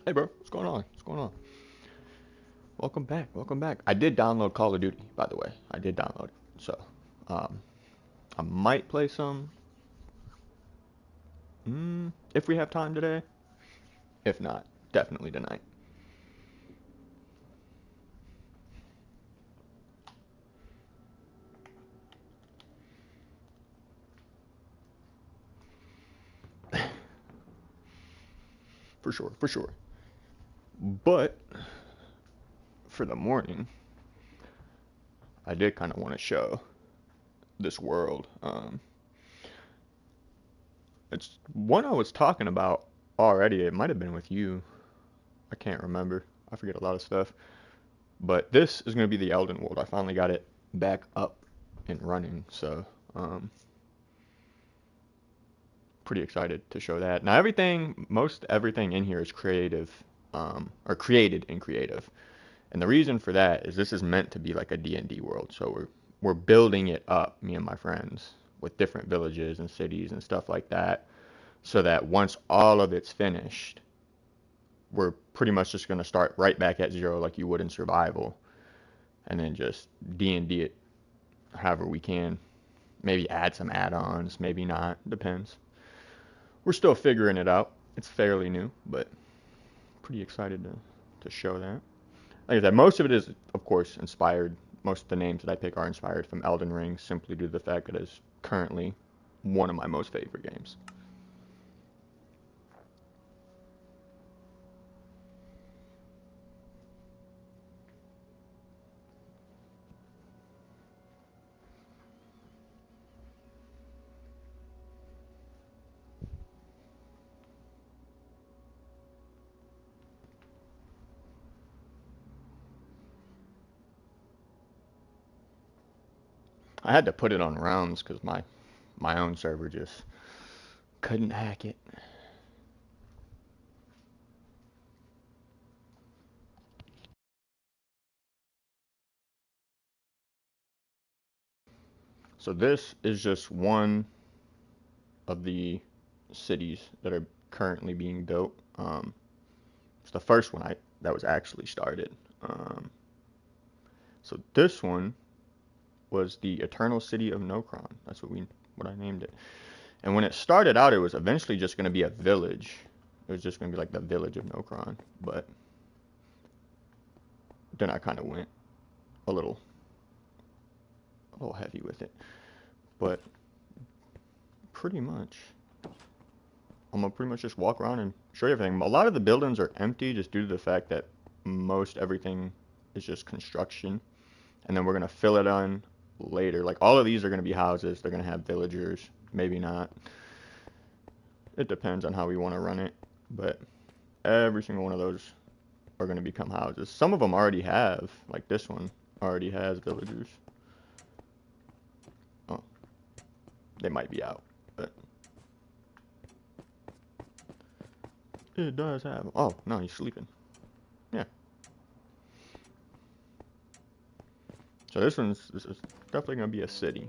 Hey, bro, what's going on? What's going on? Welcome back. Welcome back. I did download Call of Duty, by the way. I did download it. So, um, I might play some if we have time today. If not, definitely tonight. For sure, for sure. But for the morning, I did kind of want to show this world. It's one I was talking about already. It might have been with you. I can't remember. I forget a lot of stuff. But this is going to be the Elden World. I finally got it back up and running. So, pretty excited to show that. Now most everything in here is creative, or created in creative. And the reason for that is this is meant to be like a D&D world. So we're building it up, me and my friends, with different villages and cities and stuff like that, so that once all of it's finished, we're pretty much just going to start right back at zero like you would in survival, and then just D&D it however we can. Maybe add some add-ons, maybe not, depends. We're still figuring it out. It's fairly new, but pretty excited to show that. Like I said, most of it is, of course, inspired. Most of the names that I pick are inspired from Elden Ring, simply due to the fact that it's currently one of my most favorite games. I had to put it on rounds because my own server just couldn't hack it. So this is just one of the cities that are currently being built. It's the first one that was actually started. Um, so this one was the Eternal City of Nokron. That's what I named it. And when it started out, it was eventually just going to be a village. It was just going to be like the village of Nokron. But then I kind of went a little, a little heavy with it. But pretty much, I'm gonna pretty much just walk around and show you everything. A lot of the buildings are empty just due to the fact that most everything is just construction, and then we're gonna fill it on later. Like all of these are gonna be houses. They're gonna have villagers, maybe not. It depends on how we want to run it, but every single one of those are gonna become houses. Some of them already have, like this one already has villagers. Oh, they might be out, but it does have. Oh no, he's sleeping. Yeah. So this is definitely gonna be a city.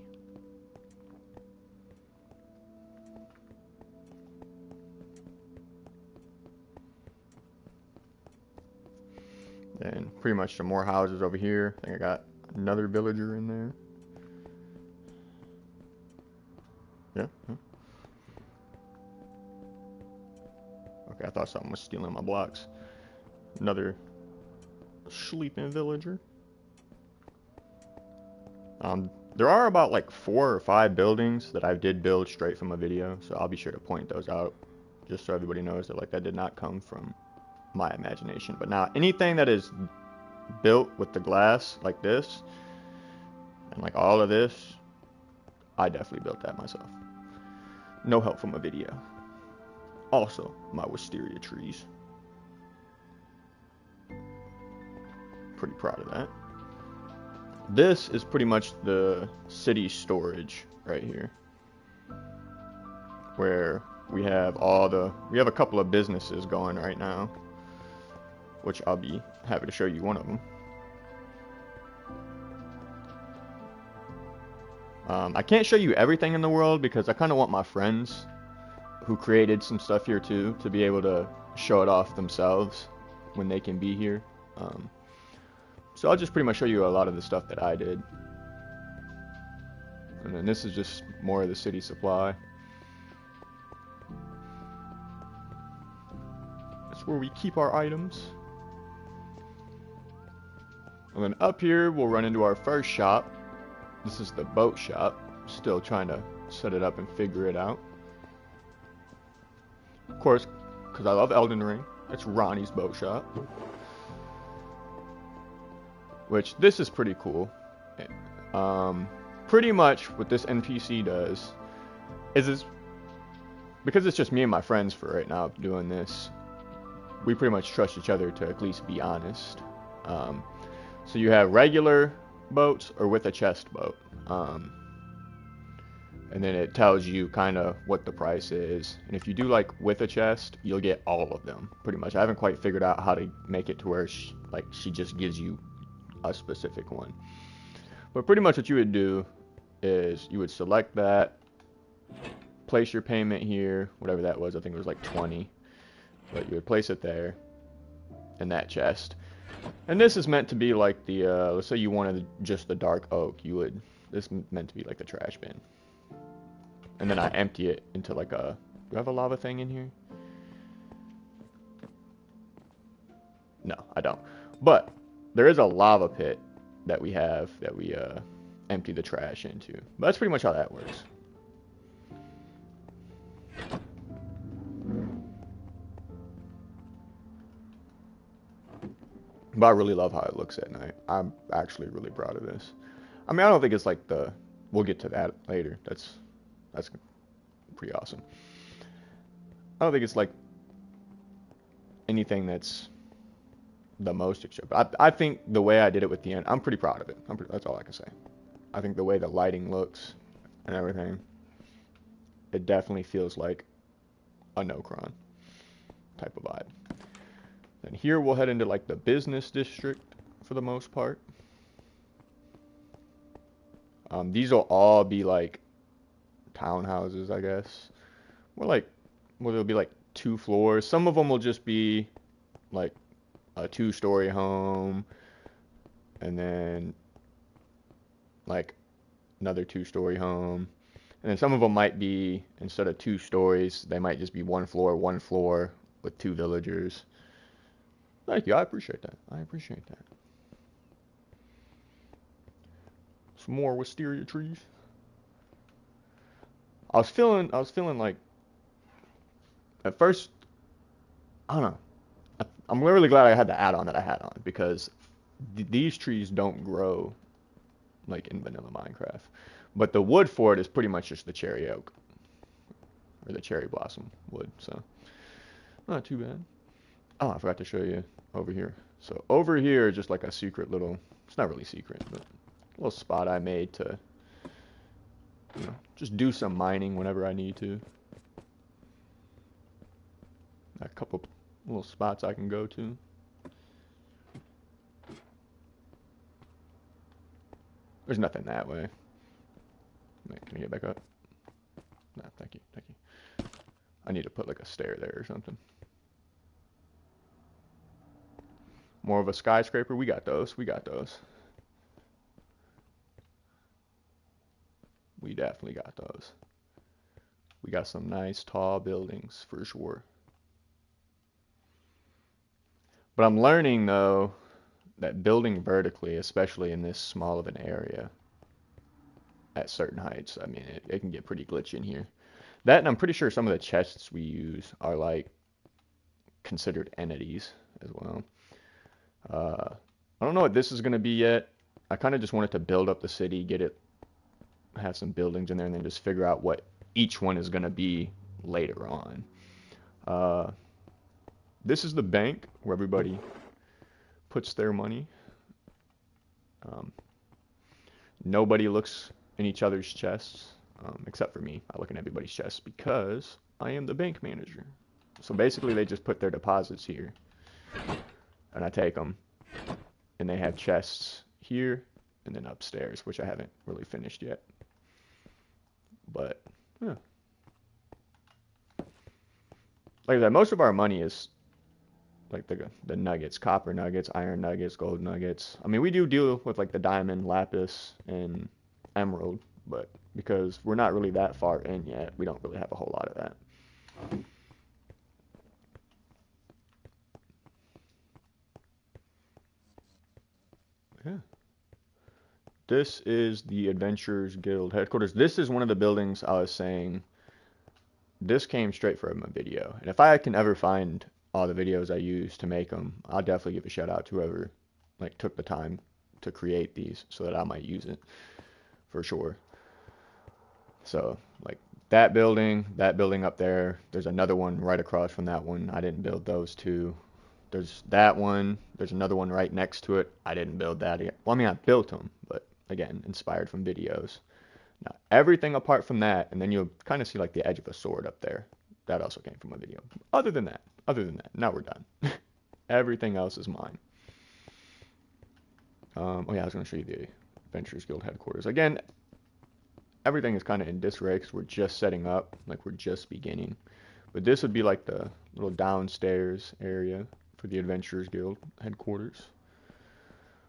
And pretty much some more houses over here. I think I got another villager in there. Yeah. Yeah. Okay, I thought something was stealing my blocks. Another sleeping villager. There are about like 4 or 5 buildings that I did build straight from a video, so I'll be sure to point those out, just so everybody knows that like that did not come from my imagination. But now anything that is built with the glass like this, and like all of this, I definitely built that myself. No help from a video. Also, my wisteria trees. Pretty proud of that. This is pretty much the city storage right here, where we have a couple of businesses going right now, which I'll be happy to show you one of them. I can't show you everything in the world because I kind of want my friends who created some stuff here too to be able to show it off themselves when they can be here. Um, so I'll just pretty much show you a lot of the stuff that I did. And then this is just more of the city supply. That's where we keep our items. And then up here we'll run into our first shop. This is the boat shop. Still trying to set it up and figure it out. Of course, because I love Elden Ring, it's Ronnie's boat shop. Which, this is pretty cool. Pretty much what this NPC does is because it's just me and my friends for right now doing this, we pretty much trust each other to at least be honest. So you have regular boats or with a chest boat. And then it tells you kind of what the price is. And if you do like with a chest, you'll get all of them pretty much. I haven't quite figured out how to make it to where she just gives you a specific one. But pretty much what you would do is you would select that, place your payment here, whatever that was. I think it was like 20. But you would place it there in that chest. And this is meant to be like the, let's say you wanted just the dark oak, this is meant to be like the trash bin. And then I empty it into like a, do I have a lava thing in here? No, I don't. But there is a lava pit that we have that we empty the trash into. But that's pretty much how that works. But I really love how it looks at night. I'm actually really proud of this. I mean, I don't think it's like the, we'll get to that later. That's pretty awesome. I don't think it's like anything that's the most extreme. But I think the way I did it with the end, I'm pretty proud of it. That's all I can say. I think the way the lighting looks and everything, it definitely feels like a no-cron type of vibe. Then here we'll head into like the business district for the most part. These will all be like townhouses, I guess. Well, there'll be like 2 floors. Some of them will just be like a 2-story home, and then like another 2-story home. And then some of them might be, instead of 2 stories, they might just be 1 floor with 2 villagers. Thank you, I appreciate that. I appreciate that. Some more wisteria trees. I was feeling like, at first, I don't know. I'm really glad I had the add-on that I had on, because these trees don't grow like in vanilla Minecraft. But the wood for it is pretty much just the cherry oak, or the cherry blossom wood, so not too bad. Oh, I forgot to show you over here. So over here, just like a secret little, it's not really secret, but a little spot I made to, you know, just do some mining whenever I need to. A couple little spots I can go to. There's nothing that way. Can I get back up? No, thank you, thank you. I need to put like a stair there or something. More of a skyscraper, we got those, we got those. We definitely got those. We got some nice tall buildings for sure. But I'm learning though that building vertically, especially in this small of an area, at certain heights, I mean, it can get pretty glitchy in here. That, and I'm pretty sure some of the chests we use are like considered entities as well. I don't know what this is going to be yet. I kind of just wanted to build up the city, get it, have some buildings in there, and then just figure out what each one is going to be later on. This is the bank where everybody puts their money. Nobody looks in each other's chests, except for me. I look in everybody's chests because I am the bank manager. So basically they just put their deposits here, and I take them, and they have chests here and then upstairs, which I haven't really finished yet. But yeah, like I said, most of our money is like the nuggets, copper nuggets, iron nuggets, gold nuggets. I mean, we do deal with like the diamond, lapis, and emerald, but because we're not really that far in yet, we don't really have a whole lot of that. Yeah. This is the Adventurers Guild headquarters. This is one of the buildings I was saying. This came straight from a video, and if I can ever find all the videos I used to make them, I'll definitely give a shout out to whoever like took the time to create these so that I might use it for sure. So like that building up there, there's another one right across from that one. I didn't build those two. There's that one. There's another one right next to it. I didn't build that yet. Well, I mean, I built them, but again, inspired from videos. Now, everything apart from that, and then you'll kind of see like the edge of a sword up there. That also came from a video. Other than that, now we're done. Everything else is mine. Oh yeah, I was going to show you the Adventurers Guild headquarters. Again, everything is kind of in disarray because we're just setting up, like we're just beginning. But this would be like the little downstairs area for the Adventurers Guild headquarters.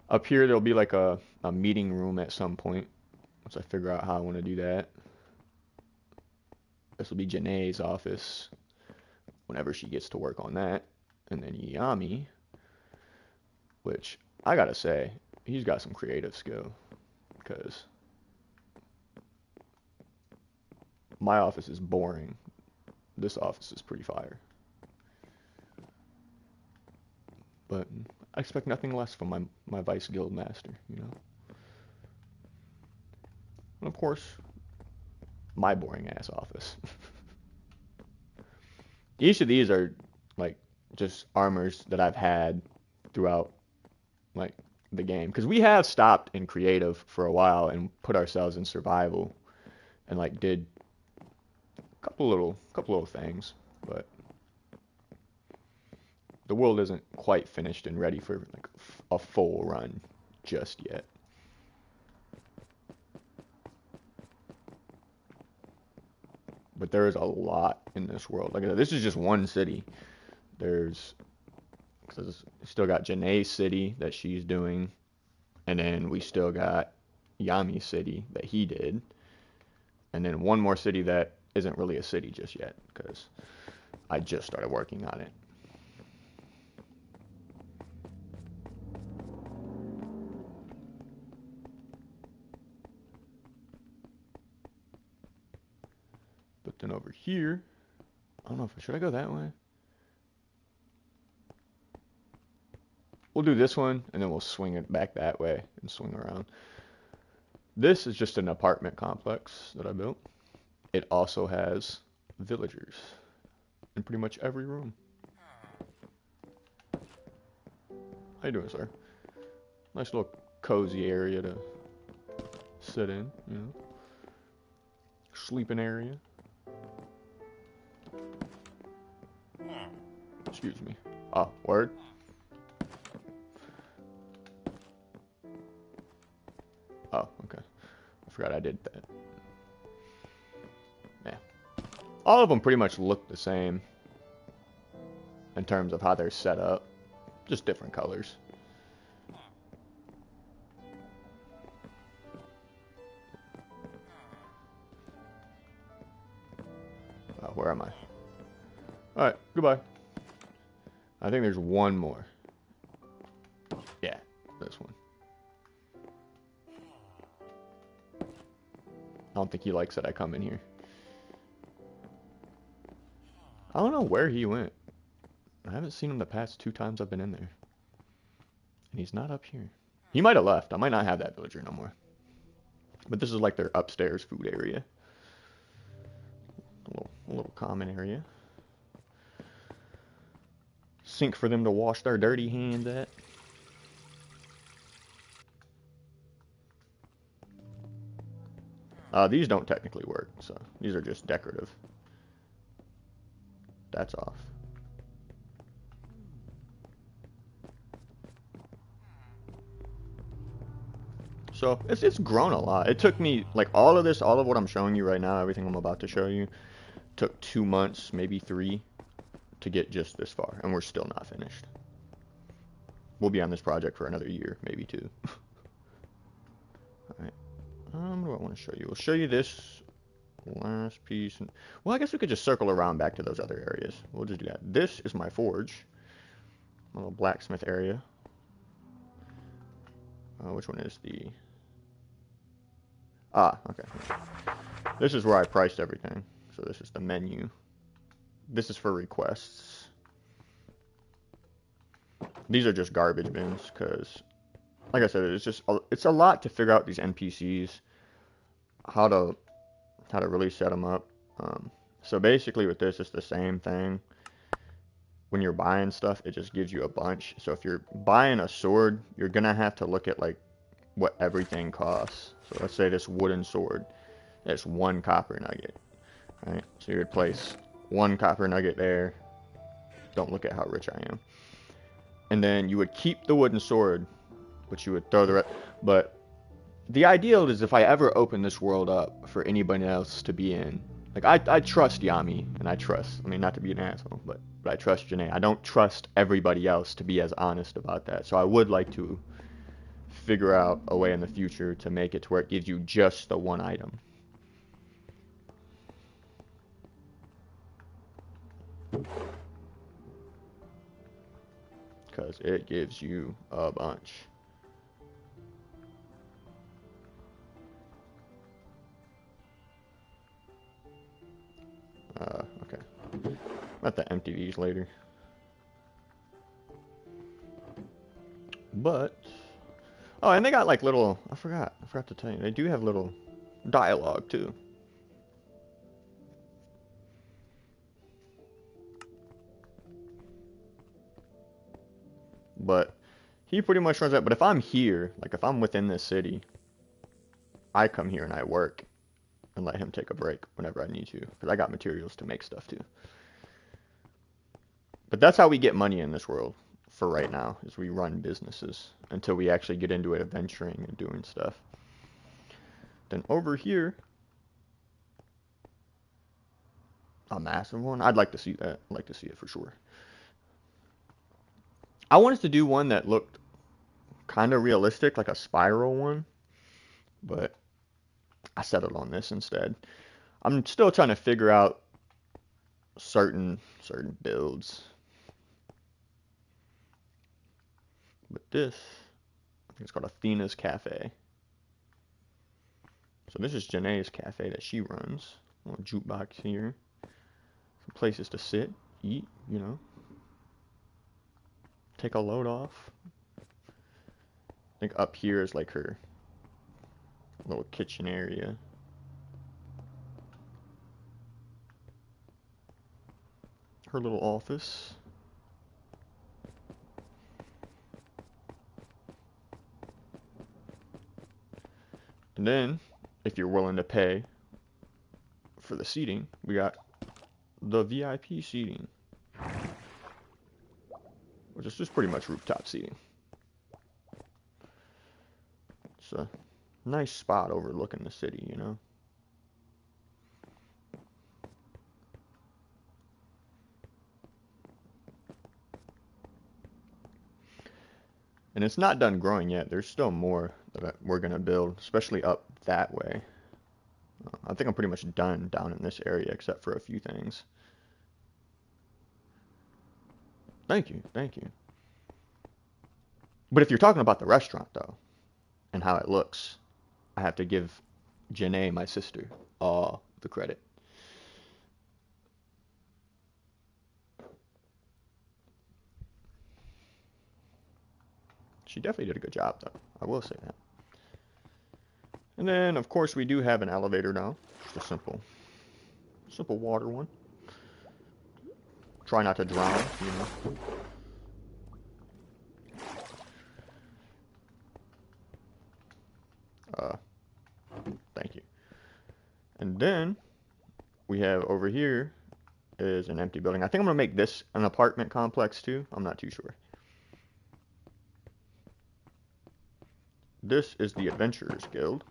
Up here, there'll be like a meeting room at some point, once I figure out how I want to do that. This will be Janae's office whenever she gets to work on that. And then Yami, which I gotta say, he's got some creative skill, because my office is boring. This office is pretty fire. But I expect nothing less from my Vice Guild Master, you know? And of course, my boring ass office. Each of these are like just armors that I've had throughout like the game, because we have stopped in creative for a while and put ourselves in survival and like did a couple little things, but the world isn't quite finished and ready for like a full run just yet. But there is a lot in this world. Like I said, this is just one city. There's still got Janae's city that she's doing, and then we still got Yami's city that he did, and then one more city that isn't really a city just yet because I just started working on it. But then over here, I don't know if should I go that way? We'll do this one, and then we'll swing it back that way and swing around. This is just an apartment complex that I built. It also has villagers in pretty much every room. How you doing, sir? Nice little cozy area to sit in, you know. Sleeping area. Excuse me. Oh, word? Oh, okay. I forgot I did that. Yeah. All of them pretty much look the same in terms of how they're set up. Just different colors. Where am I? Alright, goodbye. I think there's one more. Yeah, this one. I don't think he likes that I come in here. I don't know where he went. I haven't seen him the past 2 times I've been in there. And he's not up here. He might have left. I might not have that villager no more. But this is like their upstairs food area. A little common area. Sink for them to wash their dirty hands at. These don't technically work, so these are just decorative. That's off. So it's grown a lot. It took me like all of what I'm showing you right now, everything I'm about to show you, took 2 months, maybe 3, to get just this far, and we're still not finished. We'll be on this project for another year, maybe two. Alright, what do I want to show you? We'll show you this last piece. Well, I guess we could just circle around back to those other areas. We'll just do that. This is my forge. My little blacksmith area. Which one is the... Ah, okay. This is where I priced everything. So this is the menu. This is for requests. These are just garbage bins, because, like I said, it's a lot to figure out these NPCs, how to really set them up. So basically with this, it's the same thing. When you're buying stuff, it just gives you a bunch. So if you're buying a sword, you're gonna have to look at like what everything costs. So let's say this wooden sword, it's 1 copper nugget, right? So you would place 1 copper nugget there. Don't look at how rich I am. And then you would keep the wooden sword, but you would throw the rest. But the ideal is if I ever open this world up for anybody else to be in, like I trust Yami, and I mean, not to be an asshole, but I trust Janae. I don't trust everybody else to be as honest about that. So I would like to figure out a way in the future to make it to where it gives you just the 1 item. Because it gives you a bunch. Okay. I'll have to empty these later. But, oh, and they got like little, I forgot to tell you, they do have little dialogue too. But he pretty much runs that. But if I'm here, like if I'm within this city, I come here and I work and let him take a break whenever I need to, because I got materials to make stuff too. But that's how we get money in this world for right now, is we run businesses until we actually get into it, adventuring and doing stuff. Then over here, a massive one. I'd like to see that. I'd like to see it for sure. I wanted to do one that looked kind of realistic, like a spiral one, but I settled on this instead. I'm still trying to figure out certain builds. But this, I think it's called Athena's Cafe. So this is Janae's cafe that she runs. A little jukebox here. Some places to sit, eat, you know. Take a load off. I think up here is like her little kitchen area. Her little office. And then, if you're willing to pay for the seating, we got the VIP seating, which is just pretty much rooftop seating. It's a nice spot overlooking the city, you know. And it's not done growing yet. There's still more that we're going to build, especially up that way. I think I'm pretty much done down in this area, except for a few things. Thank you, thank you. But if you're talking about the restaurant, though, and how it looks, I have to give Janae, my sister, all the credit. She definitely did a good job, though. I will say that. And then, of course, we do have an elevator now. Just a simple water one. Try not to drown, you know. Thank you. And then we have over here is an empty building. I think I'm gonna make this an apartment complex too. I'm not too sure. This is the Adventurers Guild.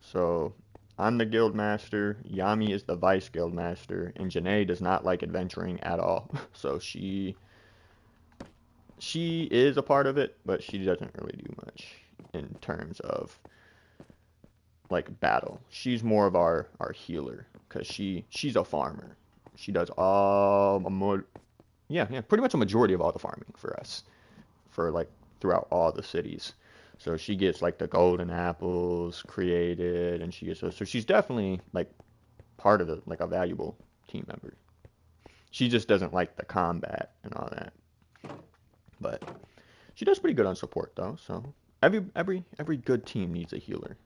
So I'm the guild master, Yami is the vice guild master, and Janae does not like adventuring at all. So she is a part of it, but she doesn't really do much in terms of like battle. She's more of our healer because she's a farmer. She does all more, yeah, pretty much a majority of all the farming for us, for like throughout all the cities. So she gets like the golden apples created, and she gets so she's definitely like part of the like a valuable team member. She just doesn't like the combat and all that, but she does pretty good on support though. So every good team needs a healer.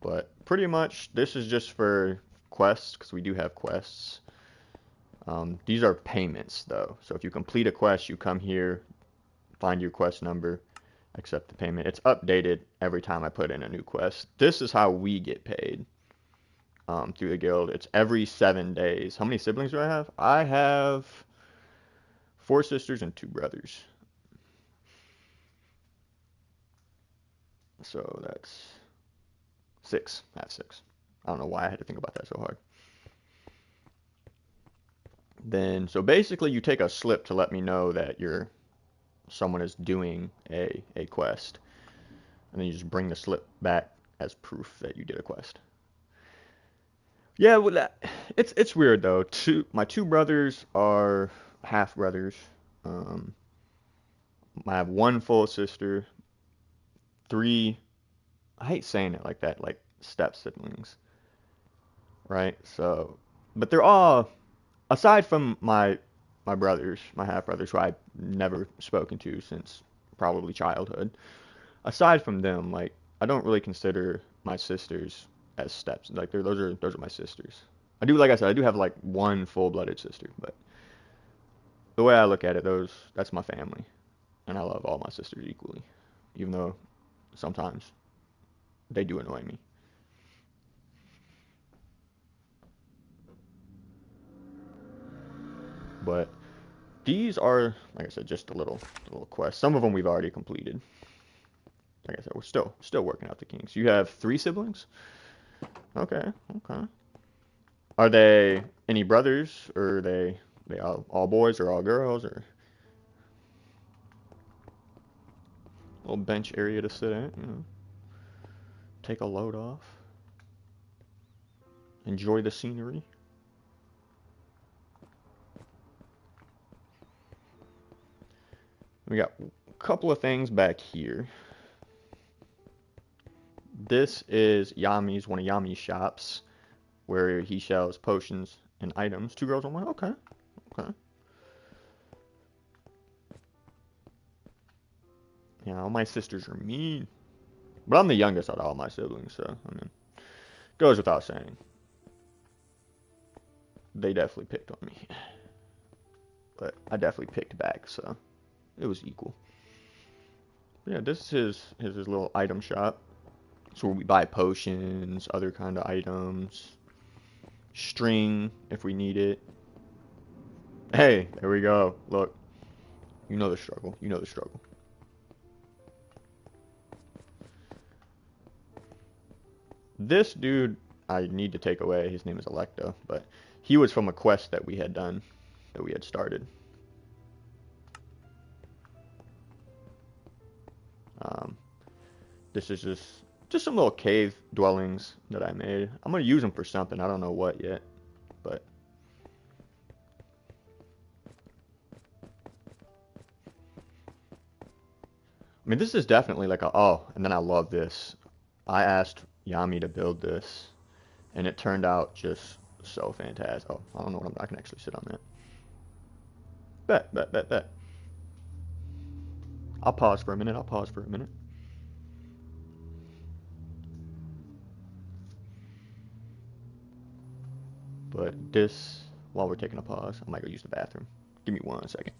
But pretty much this is just for quests because we do have quests. These are payments though. So if you complete a quest, you come here, find your quest number, accept the payment. It's updated every time I put in a new quest. This is how we get paid through the guild. It's every 7 days. How many siblings do I have? I have 4 sisters and 2 brothers. So that's 6. I have 6. I don't know why I had to think about that so hard. Then, so basically you take a slip to let me know that someone is doing a quest. And then you just bring the slip back as proof that you did a quest. Yeah, well, it's weird though. My 2 brothers are half brothers. Um, I have 1 full sister, 3. I hate saying it like that, like step siblings, right? So, but they're all aside from my brothers, my half brothers, who I've never spoken to since probably childhood. Aside from them, like I don't really consider my sisters as steps. Like those are my sisters. I do, like I said, I do have like 1 full-blooded sister, but the way I look at it, that's my family, and I love all my sisters equally, even though sometimes they do annoy me. But these are, like I said, just a little quest. Some of them we've already completed. Like I said, we're still working out the kinks. You have 3 siblings? Okay, okay. Are they any brothers, or are they all boys or all girls, or a little bench area to sit at, take a load off, enjoy the scenery. We got a couple of things back here. This is one of Yami's shops, where he sells potions and items. 2 girls and 1. Okay, okay. Yeah, all my sisters are mean, but I'm the youngest out of all my siblings, so I mean, goes without saying. They definitely picked on me, but I definitely picked back, so it was equal. But yeah, this is his little item shop. So where we buy potions, other kind of items, string if we need it. Hey, there we go. Look, you know the struggle. You know the struggle. This dude I need to take away. His name is Electa, but he was from a quest that we had done, that we had started. Um, this is just some little cave dwellings that I made. I'm gonna use them for something. I don't know what yet, but I mean, this is definitely like and then I love this. I asked Yami to build this, and it turned out just so fantastic. Oh, I don't know what I can actually sit on that. Bet. I'll pause for a minute. But this, while we're taking a pause, I might go use the bathroom. Give me 1 second.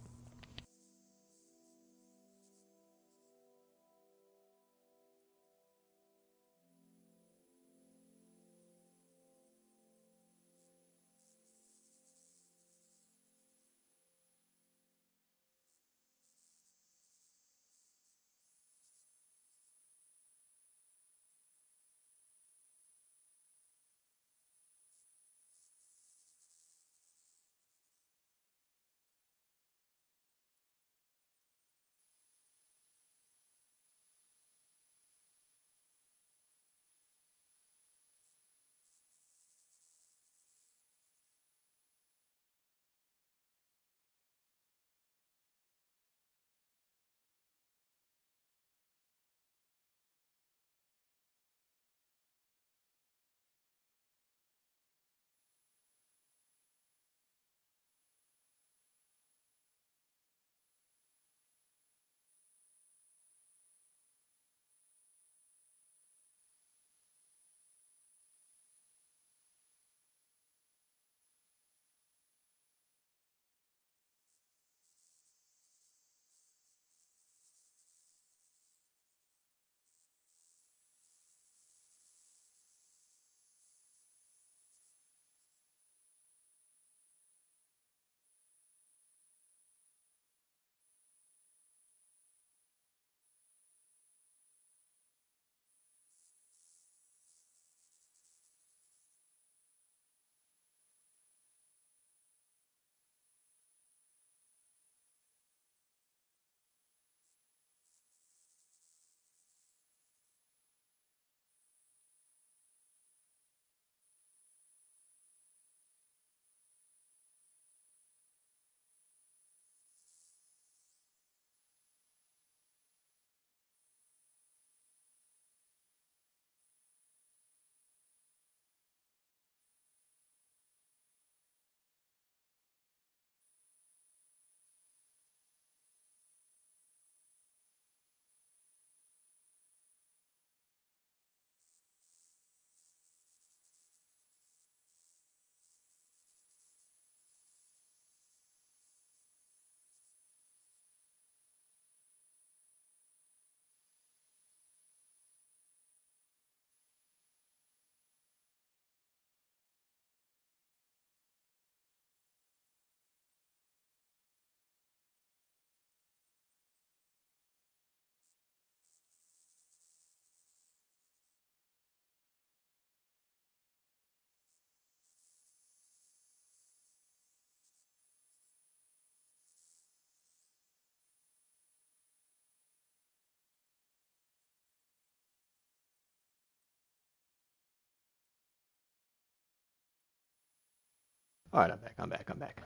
All right, I'm back.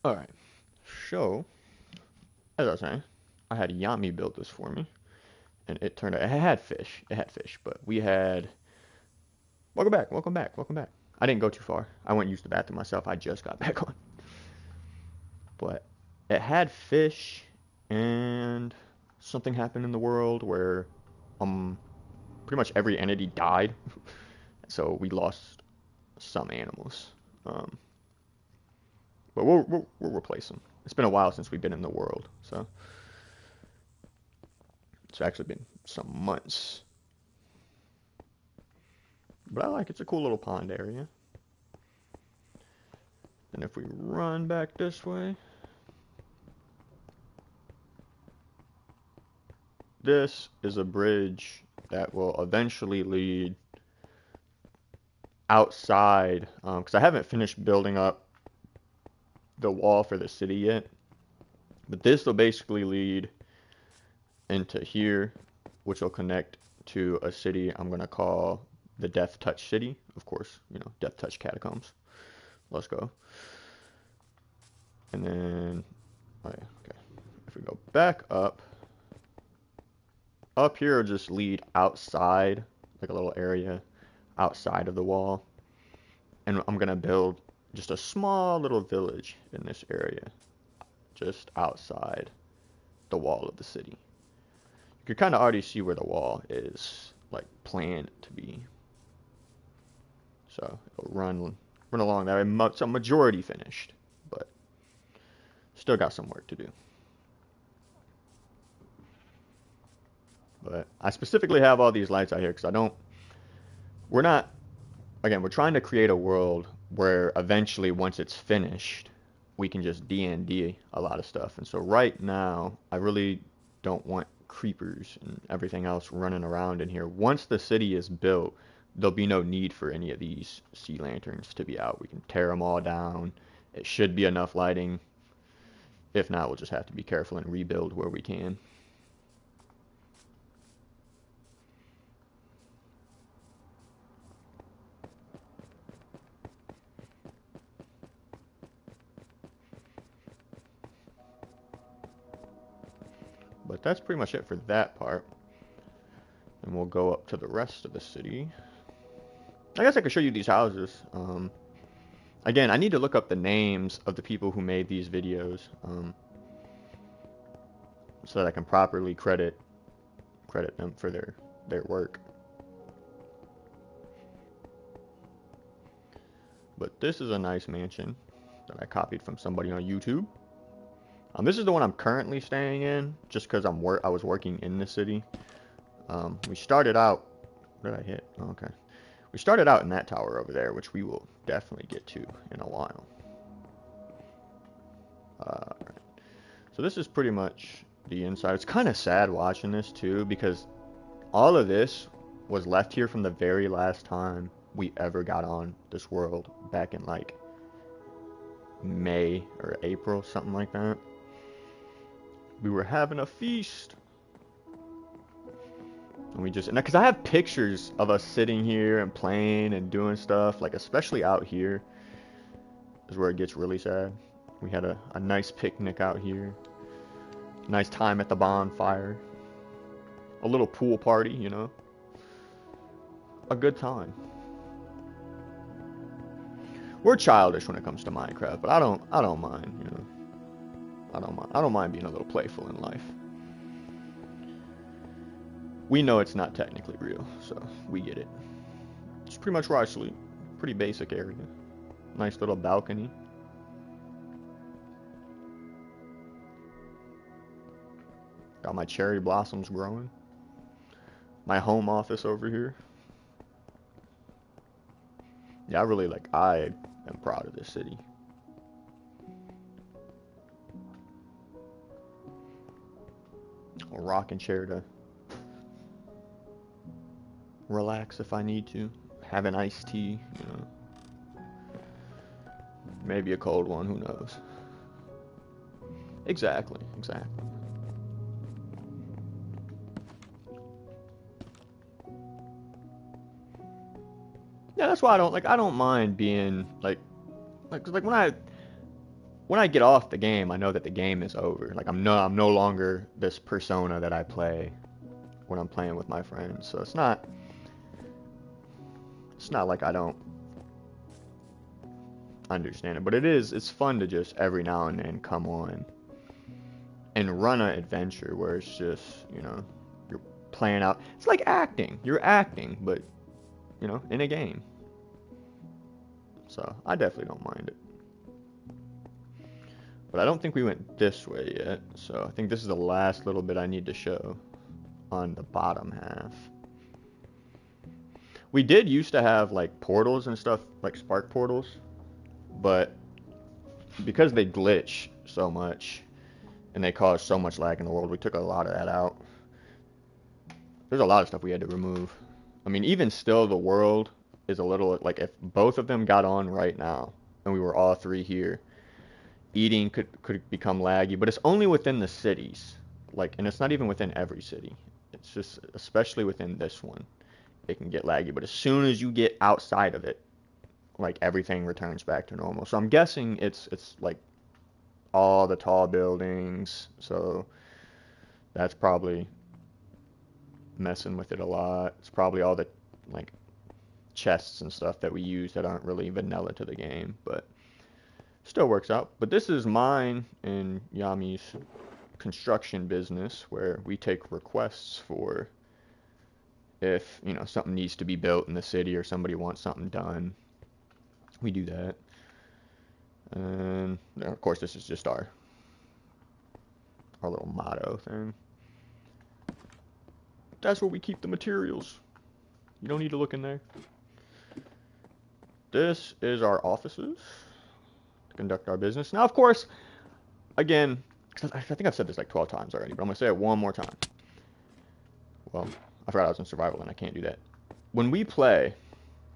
All right. So, as I was saying, I had Yami build this for me, and it turned out it had fish. It had fish, but we had. Welcome back. I didn't go too far. I went and used the bathroom myself. I just got back on. But it had fish, and something happened in the world where um pretty much every entity died. So we lost some animals. Um, but we'll replace them. It's been a while since we've been in the world, so it's actually been some months. But I like it's a cool little pond area. And if we run back this way, this is a bridge that will eventually lead outside, because I haven't finished building up the wall for the city yet. But this will basically lead into here, which will connect to a city I'm gonna call the Death Touch City. Of course, Death Touch Catacombs. Let's go. And then, oh yeah, okay. If we go back up here will just lead outside, like a little area outside of the wall. And I'm gonna build just a small little village in this area, just outside the wall of the city. You can kind of already see where the wall is like planned to be. So it'll run along that way. It's a majority finished, but still got some work to do. But I specifically have all these lights out here because we're not, again, we're trying to create a world where eventually once it's finished, we can just DnD a lot of stuff. And so right now, I really don't want creepers and everything else running around in here. Once the city is built, there'll be no need for any of these sea lanterns to be out. We can tear them all down. It should be enough lighting. If not, we'll just have to be careful and rebuild where we can. But that's pretty much it for that part. And we'll go up to the rest of the city. I guess I could show you these houses. Again, I need to look up the names of the people who made these videos, so that I can properly credit them for their work. But this is a nice mansion that I copied from somebody on YouTube. This is the one I'm currently staying in, just because I was working in the city. We started out. What did I hit? Oh, okay. We started out in that tower over there, which we will definitely get to in a while. Right. So this is pretty much the inside. It's kind of sad watching this too, because all of this was left here from the very last time we ever got on this world, back in like May or April, something like that. We were having a feast. And because I have pictures of us sitting here and playing and doing stuff, like especially out here is where it gets really sad. We had a nice picnic out here. Nice time at the bonfire. A little pool party, A good time. We're childish when it comes to Minecraft, but I don't mind, I don't mind being a little playful in life. We know it's not technically real, so we get it. It's pretty much where I sleep. Pretty basic area. Nice little balcony. Got my cherry blossoms growing. My home office over here. Yeah, I am proud of this city. A rocking chair to relax if I need to. Have an iced tea, Maybe a cold one, who knows? Exactly. Yeah, that's why I don't mind being like when I get off the game, I know that the game is over. Like I'm no longer this persona that I play when I'm playing with my friends. So it's not like I don't understand it, but it's fun to just every now and then come on and run an adventure where it's just, you're playing out. It's like acting. You're acting, but in a game. So I definitely don't mind it. But I don't think we went this way yet, so I think this is the last little bit I need to show on the bottom half. We did used to have like portals and stuff, like spark portals, but because they glitch so much and they cause so much lag in the world, we took a lot of that out. There's a lot of stuff we had to remove. I mean, even still, the world is a little, like, if both of them got on right now and we were all three here, eating could become laggy, but it's only within the cities. Like, and it's not even within every city. It's just, especially within this one, it can get laggy. But as soon as you get outside of it, like, everything returns back to normal. So I'm guessing it's like all the tall buildings. So that's probably messing with it a lot. It's probably all the like chests and stuff that we use that aren't really vanilla to the game, but still works out. But this is mine and Yami's construction business where we take requests for if, something needs to be built in the city or somebody wants something done. We do that. And of course this is just our little motto thing. That's where we keep the materials. You don't need to look in there. This is our offices to conduct our business. Now, of course, again, I think I've said this like 12 times already, but I'm going to say it one more time. Well, I forgot I was in survival and I can't do that. When we play,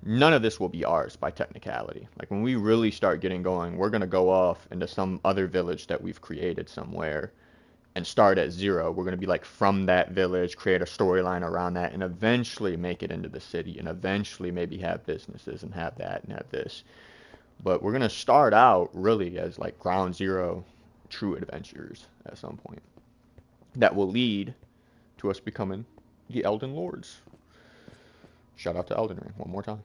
none of this will be ours by technicality. Like when we really start getting going, we're going to go off into some other village that we've created somewhere and start at zero. We're going to be like from that village, create a storyline around that, and eventually make it into the city, and eventually maybe have businesses and have that and have this. But we're going to start out really as like ground zero true adventures at some point. That will lead to us becoming the Elden Lords. Shout out to Elden Ring one more time.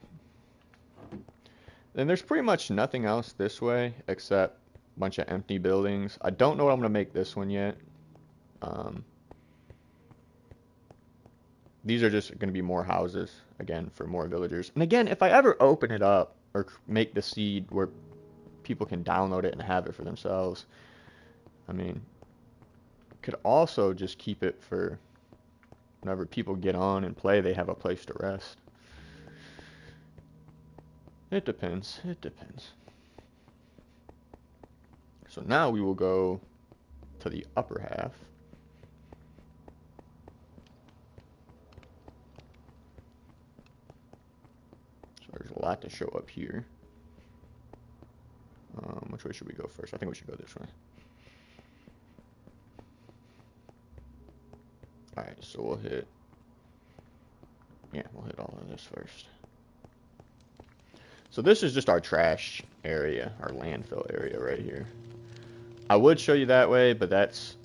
And there's pretty much nothing else this way except a bunch of empty buildings. I don't know what I'm going to make this one yet. These are just going to be more houses, again, for more villagers. And again, if I ever open it up or make the seed where people can download it and have it for themselves, I mean, could also just keep it for whenever people get on and play, they have a place to rest. It depends. It depends. So now we will go to the upper half. There's a lot to show up here. Which way should we go first? I think we should go this way. Alright, so we'll hit all of this first. So this is just our trash area, our landfill area right here. I would show you that way, but that's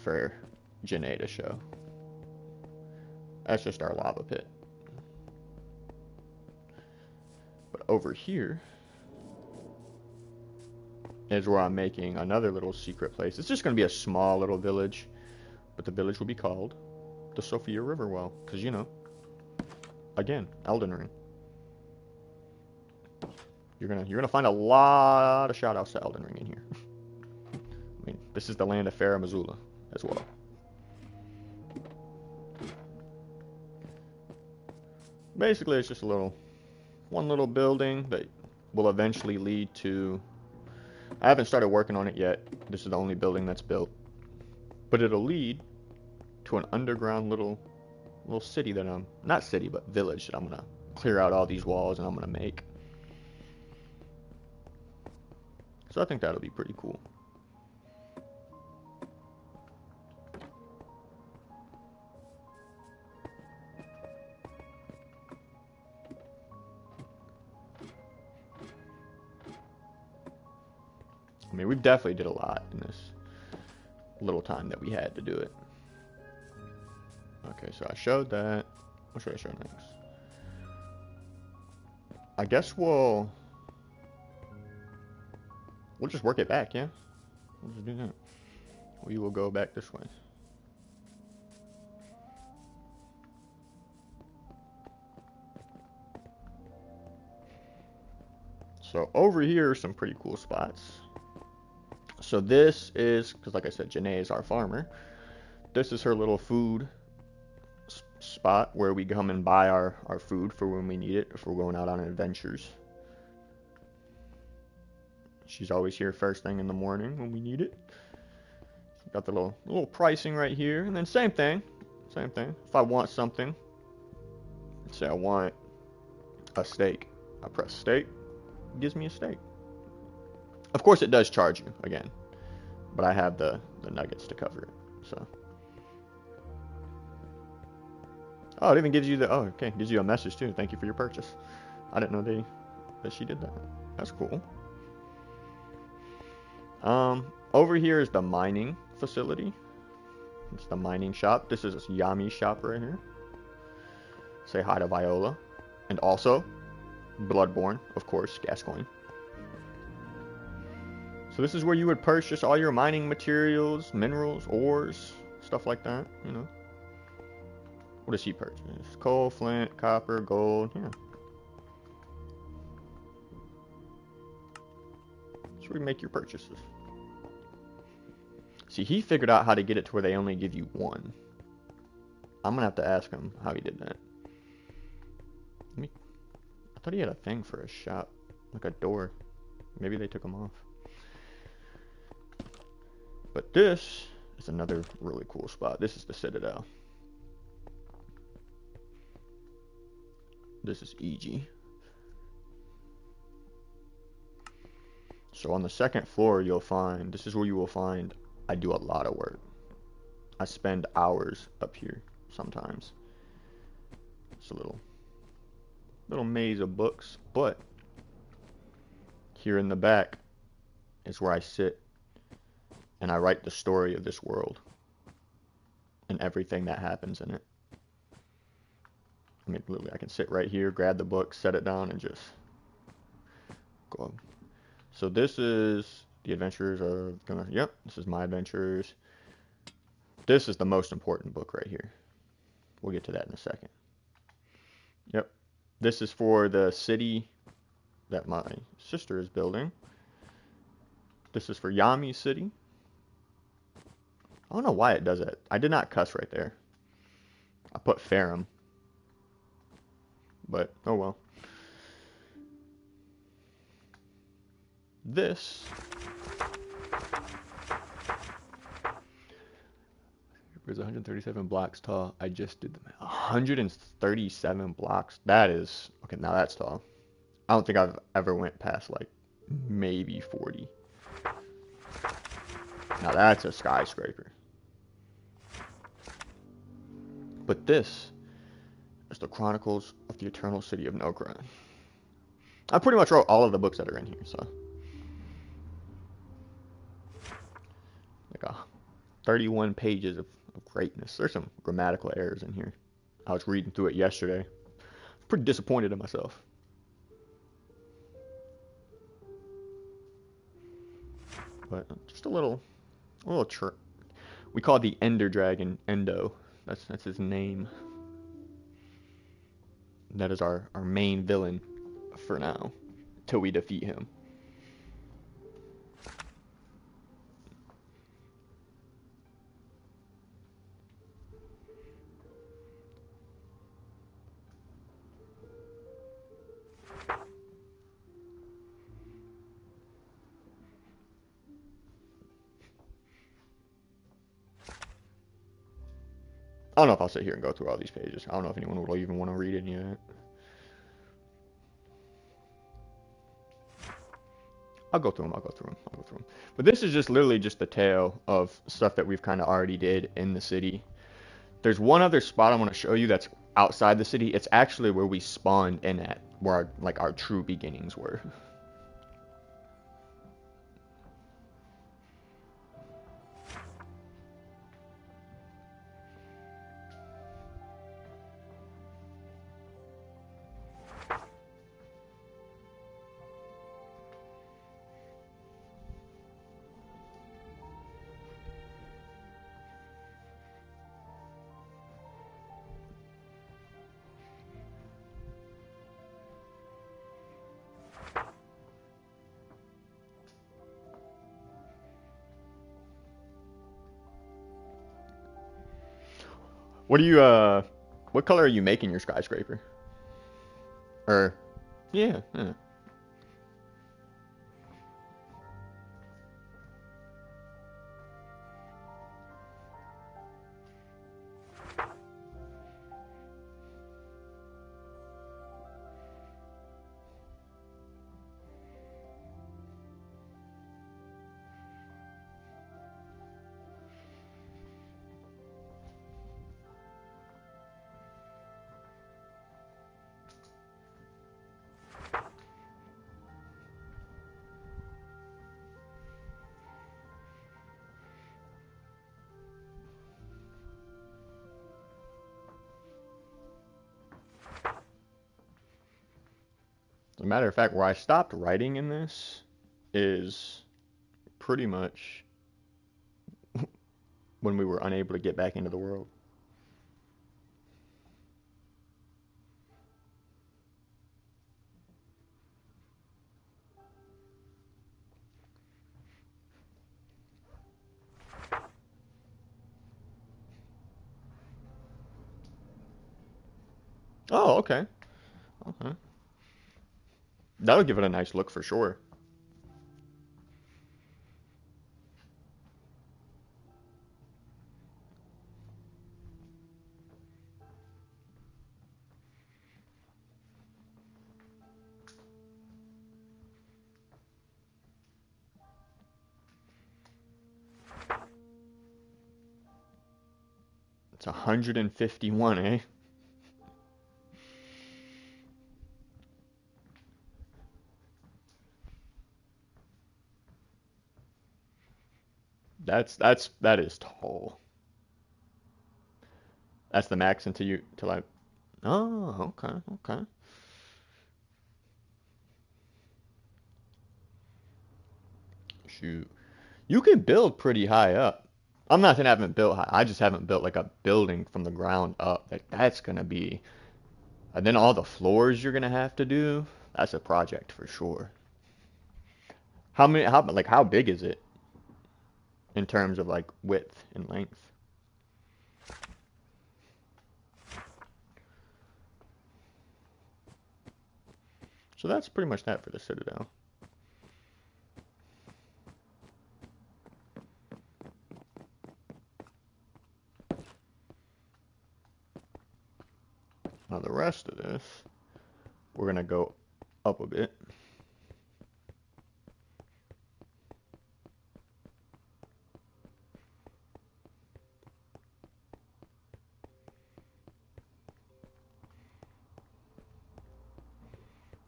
for Janae to show. That's just our lava pit. But over here is where I'm making another little secret place. It's just going to be a small little village, but the village will be called the Sophia River Well, because, again, Elden Ring. You're gonna find a lot of shout outs to Elden Ring in here. I mean, this is the land of Farah Missoula as well. Basically, it's just one little building that will eventually lead to. I haven't started working on it yet. This is the only building that's built, but it'll lead to an underground little city that not city, but village that I'm gonna clear out all these walls and I'm gonna make. So I think that'll be pretty cool. I mean, we've definitely did a lot in this little time that we had to do it. Okay, so I showed that. What should I show next? I guess we'll just work it back, yeah? We'll just do that. We will go back this way. So over here are some pretty cool spots. So this is, because like I said, Janae is our farmer. This is her little food spot where we come and buy our food for when we need it, if we're going out on adventures. She's always here first thing in the morning when we need it. Got the little pricing right here, and then same thing. If I want something, let's say I want a steak, I press steak, it gives me a steak. Of course, it does charge you again, but I have the nuggets to cover it. So, oh, it even gives you it gives you a message too. Thank you for your purchase. I didn't know that she did that. That's cool. Over here is the mining facility. It's the mining shop. This is Yami's shop right here. Say hi to Viola. And also, Bloodborne, of course, Gascoigne. So this is where you would purchase all your mining materials, minerals, ores, stuff like that, you know. What does he purchase? Coal, flint, copper, gold, yeah. That's where you make your purchases. See, he figured out how to get it to where they only give you one. I'm gonna have to ask him how he did that. I thought he had a thing for a shop, like a door. Maybe they took him off. But this is another really cool spot. This is the Citadel. This is EG. So on the second floor, this is where you will find I do a lot of work. I spend hours up here sometimes. It's a little maze of books, but here in the back is where I sit and I write the story of this world and everything that happens in it. I mean, literally, I can sit right here, grab the book, set it down, and just go. So this is the adventures of, this is my adventures. This is the most important book right here. We'll get to that in a second. Yep. This is for the city that my sister is building. This is for Yami's city. I don't know why it does it. I did not cuss right there. I put Farum. But, oh well. This is 137 blocks tall. I just did the math. 137 blocks. That is, okay, now that's tall. I don't think I've ever went past like maybe 40. Now that's a skyscraper. But this is the Chronicles of the Eternal City of Nokra. I pretty much wrote all of the books that are in here, so. Like 31 pages of greatness. There's some grammatical errors in here. I was reading through it yesterday. Pretty disappointed in myself. But just a little trick. We call the Ender Dragon Endo. That's his name. That is our main villain for now, till we defeat him. I don't know if I'll sit here and go through all these pages. I don't know if anyone will even want to read any of it. I'll go through them. But this is just literally just the tale of stuff that we've kind of already did in the city. There's one other spot I want to show you that's outside the city. It's actually where we spawned in at, where our true beginnings were. What do you what color are you making your skyscraper? Or yeah, yeah. As a matter of fact, where I stopped writing in this is pretty much when we were unable to get back into the world. Oh, okay. Okay. That'll give it a nice look for sure. It's 151, eh? That is tall. That's the max until you till I. Oh, okay, okay. Shoot, you can build pretty high up. I'm not saying I haven't built high. I just haven't built like a building from the ground up. Like that's gonna be, and then all the floors you're gonna have to do. That's a project for sure. How many? How like how big is it in terms of like width and length? So that's pretty much that for the Citadel. Now the rest of this, we're gonna go up a bit.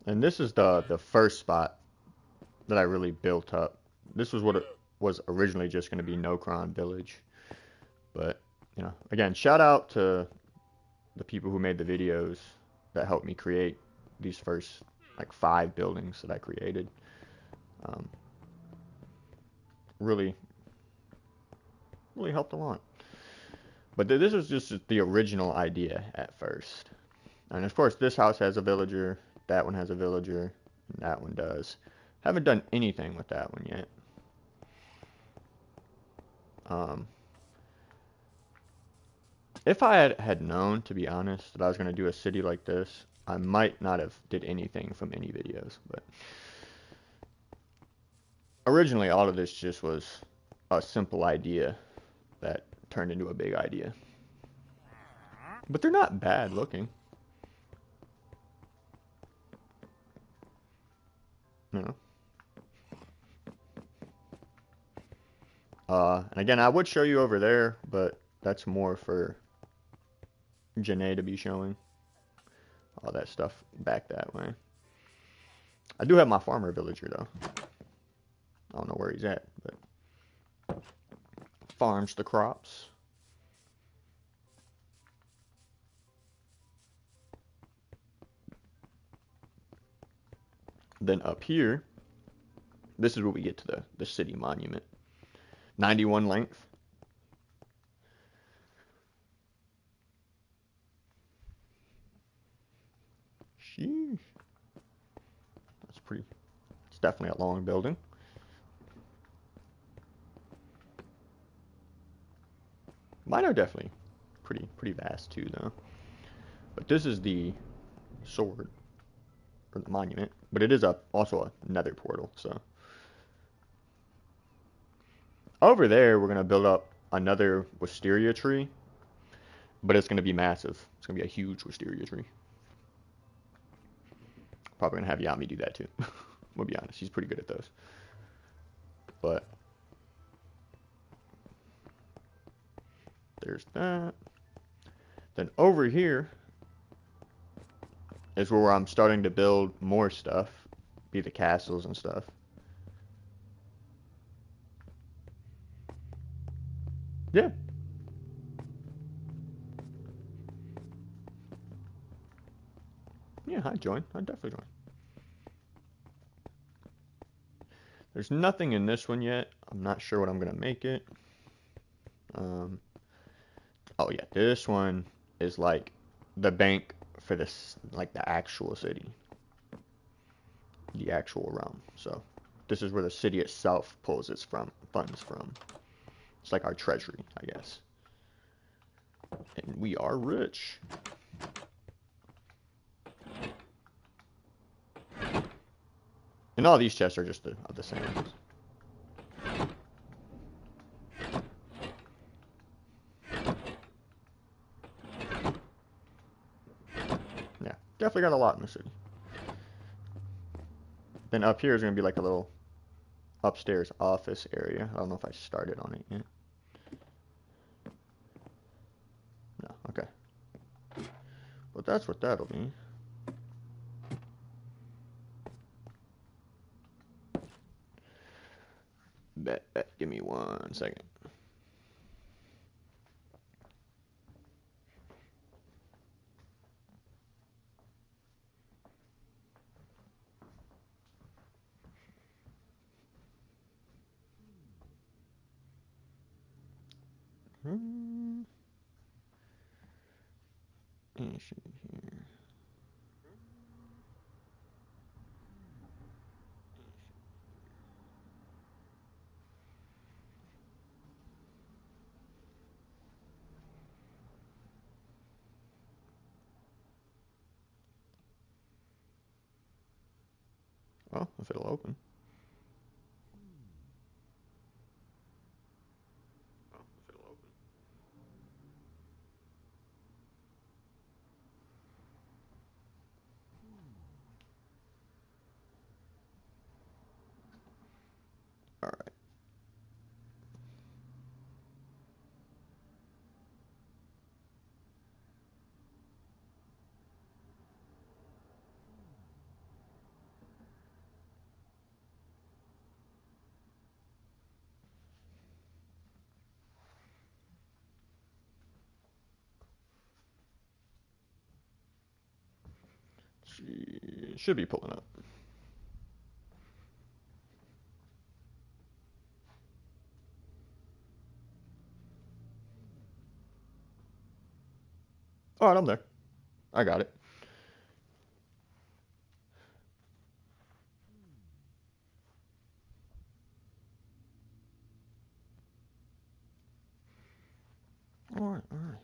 And this is the first spot that I really built up. This was what it was originally just going to be Nokron Village. But, you know, again, shout out to the people who made the videos that helped me create these first like 5 buildings that I created. Um, really, really helped a lot. But this was just the original idea at first. And of course, this house has a villager, that one has a villager, and that one does. Haven't done anything with that one yet. Um, if I had known, to be honest, that I was going to do a city like this, I might not have did anything from any videos. But originally, all of this just was a simple idea that turned into a big idea. But they're not bad looking. You know? And again, I would show you over there, but that's more for Janae to be showing. All that stuff back that way. I do have my farmer villager, though. I don't know where he's at, but farms the crops. Then up here, this is where we get to the city monument. 91 length. Sheesh. That's pretty, it's definitely a long building. Mine are definitely pretty vast too, though. But this is the sword or the monument, but it is also a nether portal. So over there, we're gonna build up another wisteria tree, but it's gonna be massive. It's gonna be a huge wisteria tree. Probably gonna have Yami do that too. We'll be honest, he's pretty good at those. But there's that. Then over here is where I'm starting to build more stuff, be the castles and stuff. Yeah. Yeah, I'd join. I'd definitely join. There's nothing in this one yet. I'm not sure what I'm gonna make it. Um, oh yeah, this one is like the bank for this, like the actual city, the actual realm. So this is where the city itself pulls its funds from. It's like our treasury, I guess. And we are rich. And all these chests are just the same. Yeah, definitely got a lot in the city. Then up here is going to be like a little upstairs office area. I don't know if I started on it yet. No, okay. But that's what that'll be. Bet. Give me 1 second. Here. Well, if it'll open. All right. She should be pulling up. All right, I'm there. I got it. All right, all right.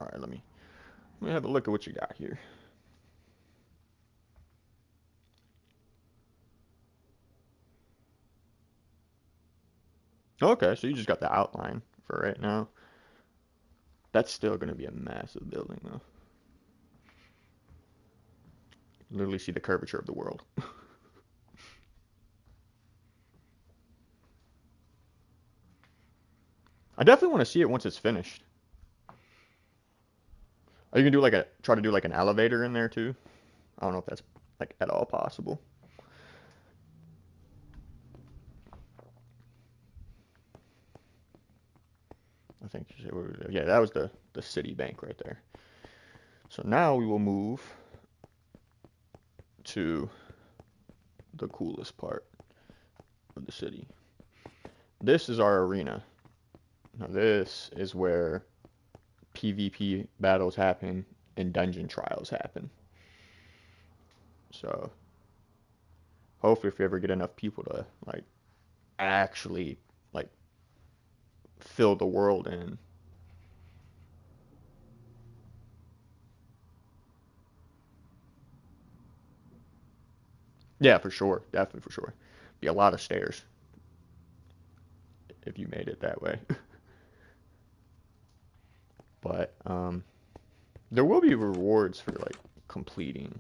All right, let me have a look at what you got here. Okay, so you just got the outline for right now. That's still going to be a massive building, though. Literally see the curvature of the world. I definitely want to see it once it's finished. Are you gonna do like try to do like an elevator in there too? I don't know if that's like at all possible. I think, yeah, that was the city bank right there. So now we will move to the coolest part of the city. this is our arena. Now this is where PvP battles happen and dungeon trials happen. So hopefully if we ever get enough people to like actually like fill the world in. Yeah, for sure. Definitely for sure. Be a lot of stairs if you made it that way. But there will be rewards for like completing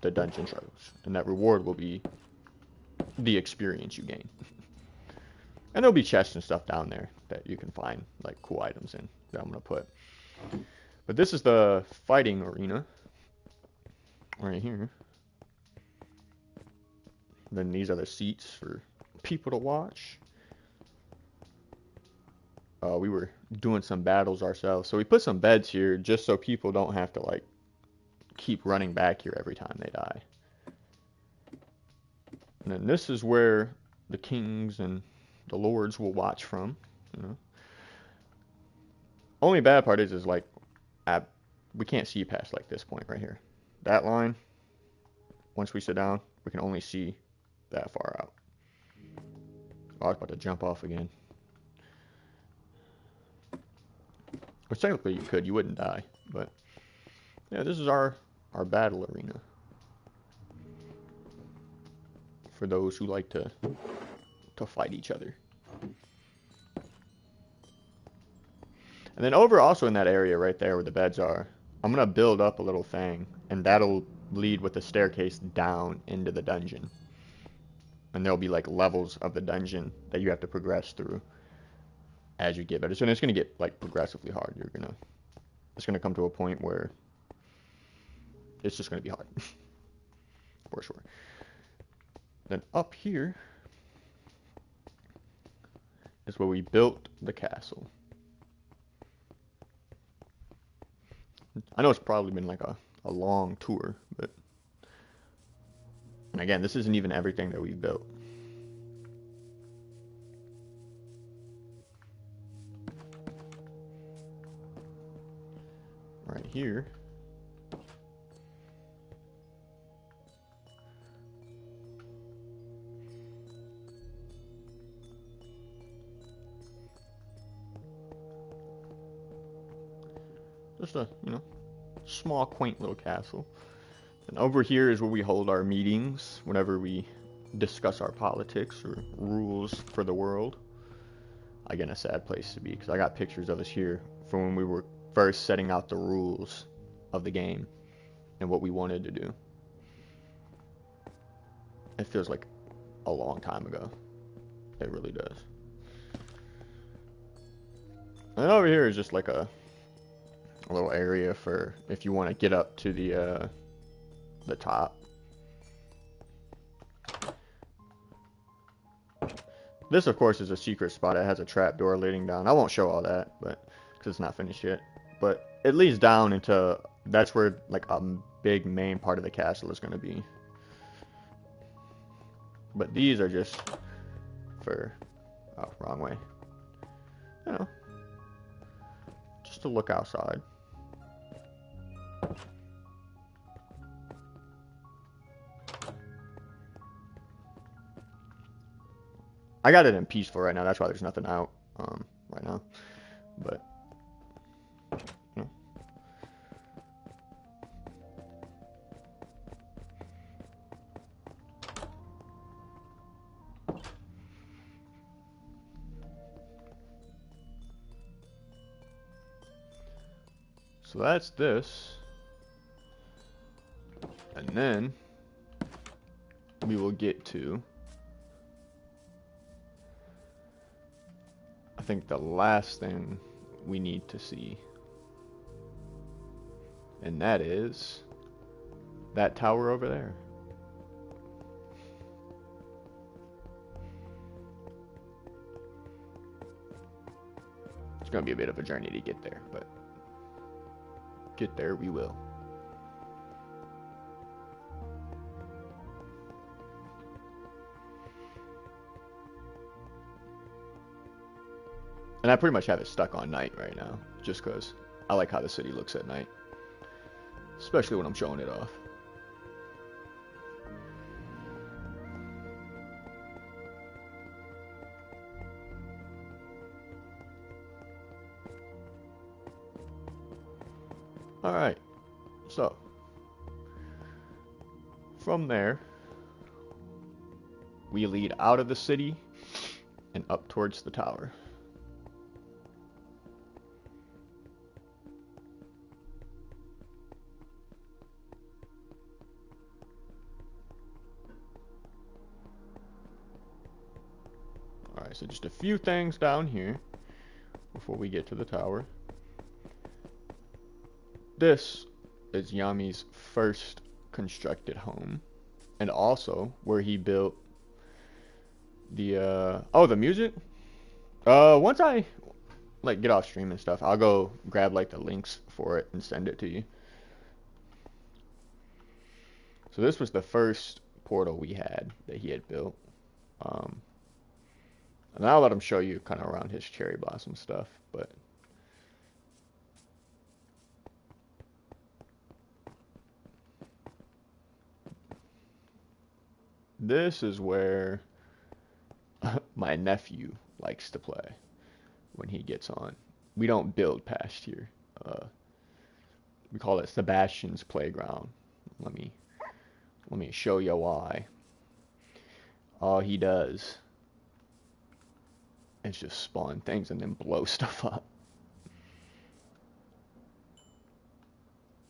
the dungeon trials, and that reward will be the experience you gain. And there'll be chests and stuff down there that you can find like cool items in that I'm gonna put. But this is the fighting arena right here. Then these are the seats for people to watch. We were doing some battles ourselves, so we put some beds here just so people don't have to like keep running back here every time they die. And then this is where the kings and the lords will watch from. You know, only bad part is like we can't see past like this point right here. That line. Once we sit down, we can only see that far out. Oh, I was about to jump off again. Which technically you could, you wouldn't die, but yeah, this is our battle arena. For those who like to fight each other. And then over also in that area right there where the beds are, I'm gonna build up a little thing, and that'll lead with a staircase down into the dungeon. And there'll be like levels of the dungeon that you have to progress through as you get better. So it's gonna get like progressively hard. It's gonna come to a point where it's just gonna be hard. For sure. Then up here is where we built the castle. I know it's probably been like a long tour, but and again, this isn't even everything that we've built. Right here just a, small quaint little castle. And over here is where we hold our meetings whenever we discuss our politics or rules for the world. Again, a sad place to be because I got pictures of us here from when we were first setting out the rules of the game and what we wanted to do. It feels like a long time ago. It really does. And over here is just like a little area for if you want to get up to the top. This, of course, is a secret spot. It has a trap door leading down. I won't show all that, but because it's not finished yet. But it leads down into that's where like a big main part of the castle is going to be. But these are just for wrong way. Just to look outside. I got it in peaceful right now. That's why there's nothing out right now. But so that's this. And then we will get to I think the last thing we need to see, and that is that tower over there. It's gonna be a bit of a journey to get there, but get there we will. And I pretty much have it stuck on night right now, just because I like how the city looks at night. Especially when I'm showing it off. Alright, so from there, we lead out of the city and up towards the tower. Alright, so just a few things down here before we get to the tower. This is Yami's first constructed home, and also where he built the the music. Once I like get off stream and stuff, I'll go grab like the links for it and send it to you. So this was the first portal we had that he had built. And I'll let him show you kind of around his cherry blossom stuff, but this is where my nephew likes to play when he gets on. We don't build past here. We call it Sebastian's playground. Let me show you why. All he does is just spawn things and then blow stuff up.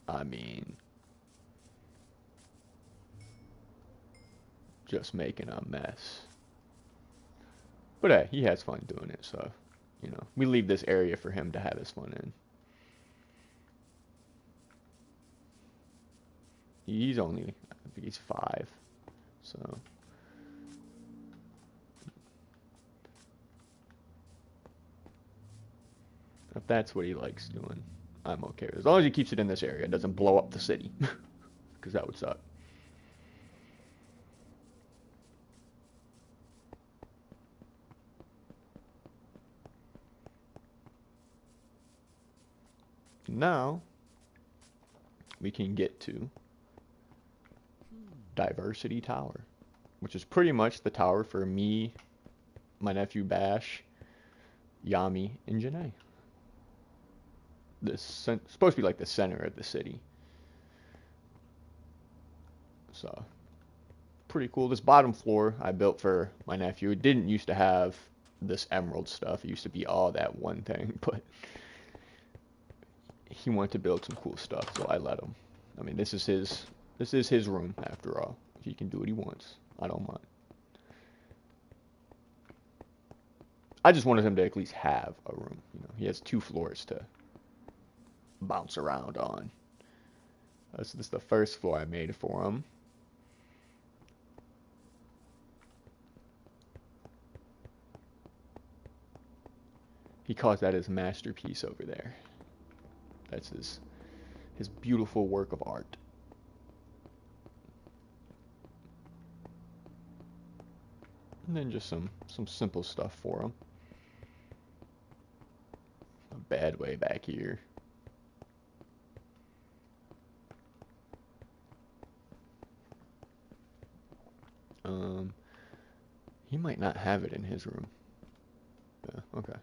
I mean, just making a mess. But hey, he has fun doing it, so, you know, we leave this area for him to have his fun in. He's only, I think he's 5, so. If that's what he likes doing, I'm okay with it. As long as he keeps it in this area, it doesn't blow up the city, because that would suck. Now, we can get to Diversity Tower, which is pretty much the tower for me, my nephew Bash, Yami, and Janae. This supposed to be like the center of the city. So, pretty cool. This bottom floor I built for my nephew. It didn't used to have this emerald stuff. It used to be all that one thing, but he wanted to build some cool stuff, so I let him. I mean, this is his room after all. He can do what he wants. I don't mind. I just wanted him to at least have a room. You know, he has 2 floors to bounce around on. So this is the first floor I made for him. He calls that his masterpiece over there. That's his beautiful work of art. And then just some simple stuff for him. A bad way back here. He might not have it in his room. Yeah, okay.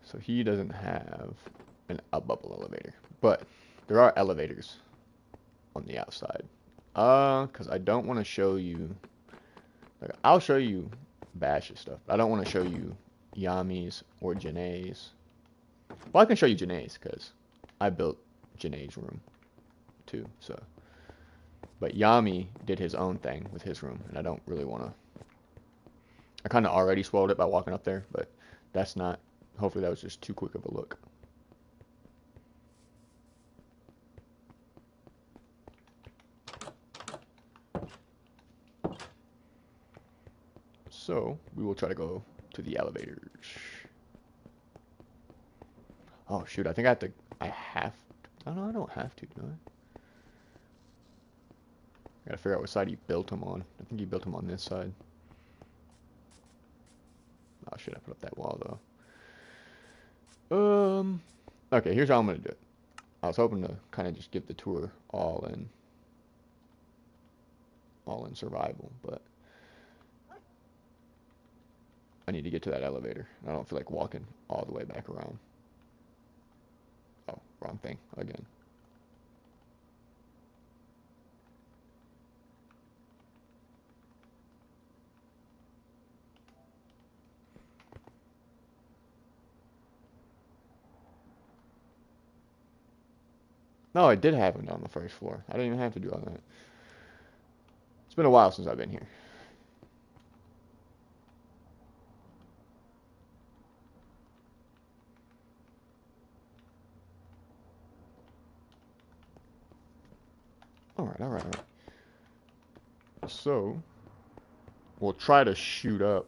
So he doesn't have a bubble elevator, but there are elevators on the outside. Cause I don't want to show you. Like, I'll show you Bash's stuff, but I don't want to show you Yami's or Janae's. Well, I can show you Janae's because I built Janae's room too. So, but Yami did his own thing with his room, and I don't really want to. I kind of already spoiled it by walking up there, but that's not. Hopefully, that was just too quick of a look. So, we will try to go to the elevators. Oh, shoot. I think I have to. Oh, no, I don't have to, do I? I gotta figure out what side he built them on. I think he built them on this side. Oh shit, I put up that wall though. Okay, here's how I'm gonna do it. I was hoping to kind of just give the tour all in survival, but I need to get to that elevator. I don't feel like walking all the way back around. Oh, wrong thing again. No, I did have one on the first floor. I didn't even have to do all that. It's been a while since I've been here. Alright, alright, alright. So, we'll try to shoot up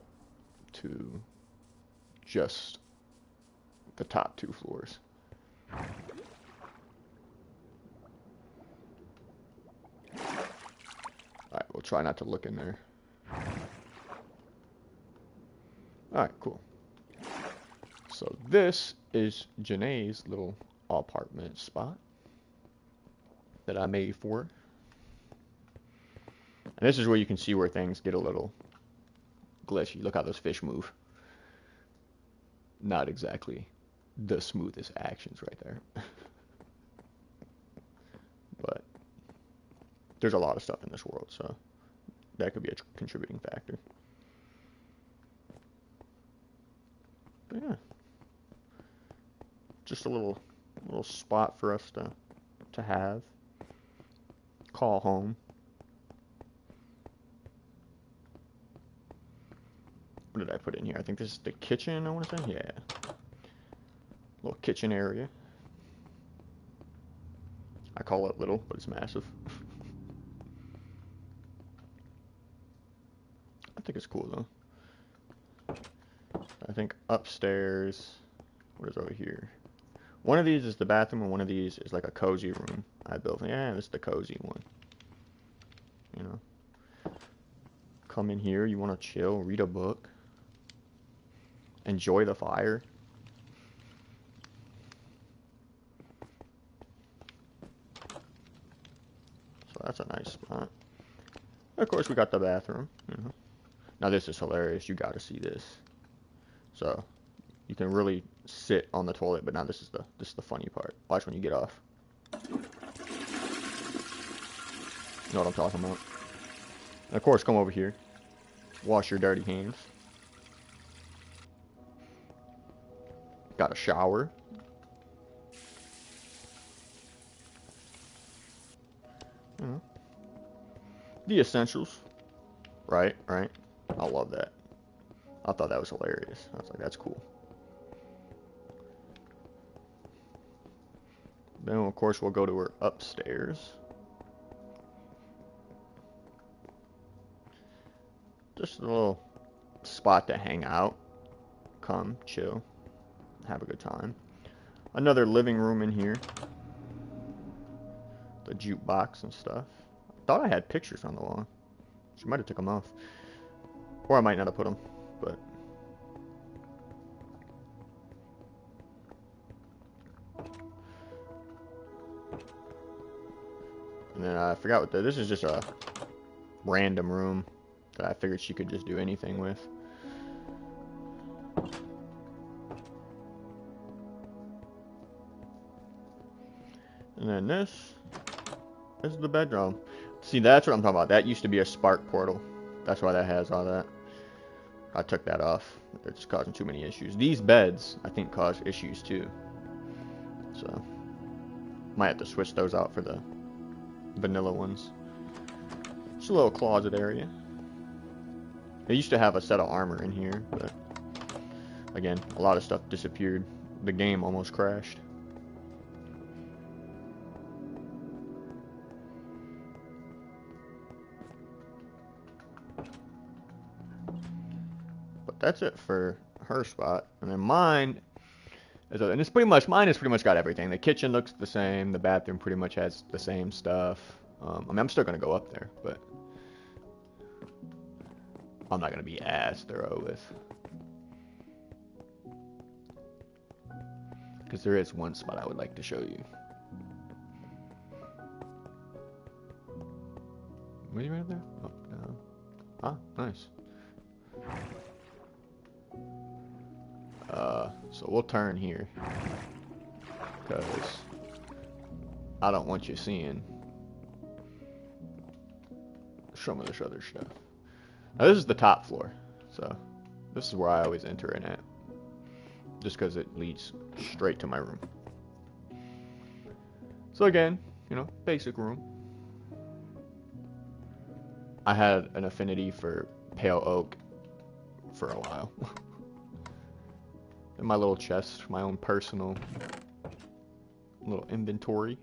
to just the top 2 floors. Alright, we'll try not to look in there. Alright, cool. So this is Janae's little apartment spot that I made for her. And this is where you can see where things get a little glitchy. Look how those fish move. Not exactly the smoothest actions right there. But there's a lot of stuff in this world, so that could be a contributing factor. But yeah, just a little spot for us to have, call home. What did I put in here? I think this is the kitchen, I want to say. Yeah, little kitchen area. I call it little, but it's massive. I think it's cool though. I think upstairs, what is over here? One of these is the bathroom, and one of these is like a cozy room I built. Yeah, this is the cozy one. You know, come in here, you want to chill, read a book, enjoy the fire. So that's a nice spot. Of course, we got the bathroom. You know. Now this is hilarious. You got to see this. So you can really sit on the toilet, but now this is the funny part. Watch when you get off. You know what I'm talking about. And of course, come over here. Wash your dirty hands. Got a shower. You know. The essentials. Right, right. I love that. I thought that was hilarious. I was like, that's cool. Then, of course, we'll go to her upstairs. Just a little spot to hang out. Come, chill, have a good time. Another living room in here. The jukebox and stuff. I thought I had pictures on the wall. She might have took them off. Or I might not have put them, but... And then I forgot what this is just a random room that I figured she could just do anything with. And then this is the bedroom. See, that's what I'm talking about. That used to be a spark portal. That's why that has all that. I took that off. It's causing too many issues. These beds, I think, cause issues too. So, might have to switch those out for the vanilla ones. It's a little closet area. I used to have a set of armor in here, but again, a lot of stuff disappeared. The game almost crashed. But that's it for her spot. And then mine is, and it's pretty much, mine has pretty much got everything. The kitchen looks the same. The bathroom pretty much has the same stuff. I mean, I'm still going to go up there, but I'm not going to be as thorough with because there is one spot I would like to show you. What are you right there? Oh, down. Ah, nice. So we'll turn here, because I don't want you seeing some of this other stuff. Now this is the top floor, so this is where I always enter in at, just because it leads straight to my room. So again, you know, basic room. I had an affinity for pale oak for a while. In my little chest, my own personal little inventory.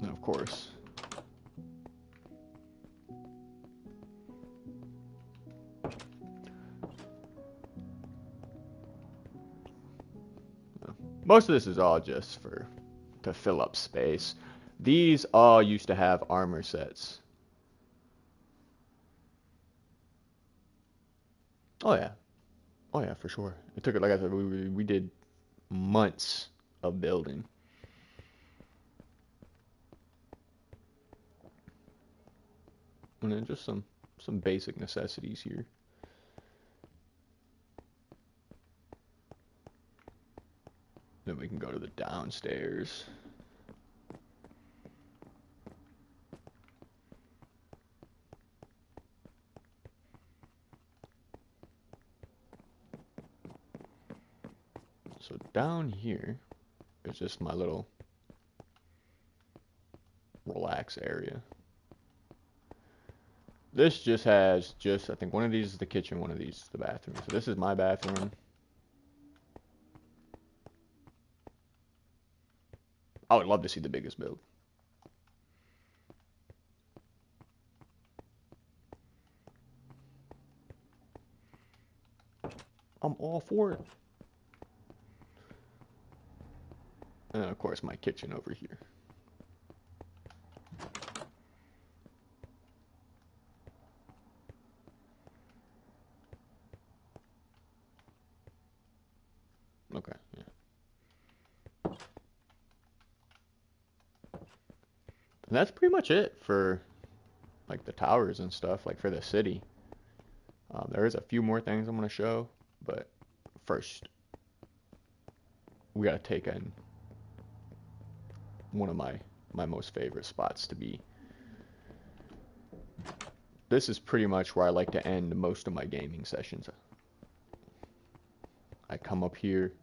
And of course, most of this is all just to fill up space. These all used to have armor sets. Oh yeah. Oh yeah, for sure. It took it, like I said, we did months of building. And then just some basic necessities here. Then we can go to the downstairs. So down here is just my little relax area. This just has I think one of these is the kitchen, one of these is the bathroom. So this is my bathroom. I would love to see the biggest build. I'm all for it. And of course my kitchen over here. Okay, yeah. And that's pretty much it for like the towers and stuff, like for the city. There is a few more things I'm gonna show, but first we gotta take in one of my most favorite spots to be. This is pretty much where I like to end most of my gaming sessions. I come up here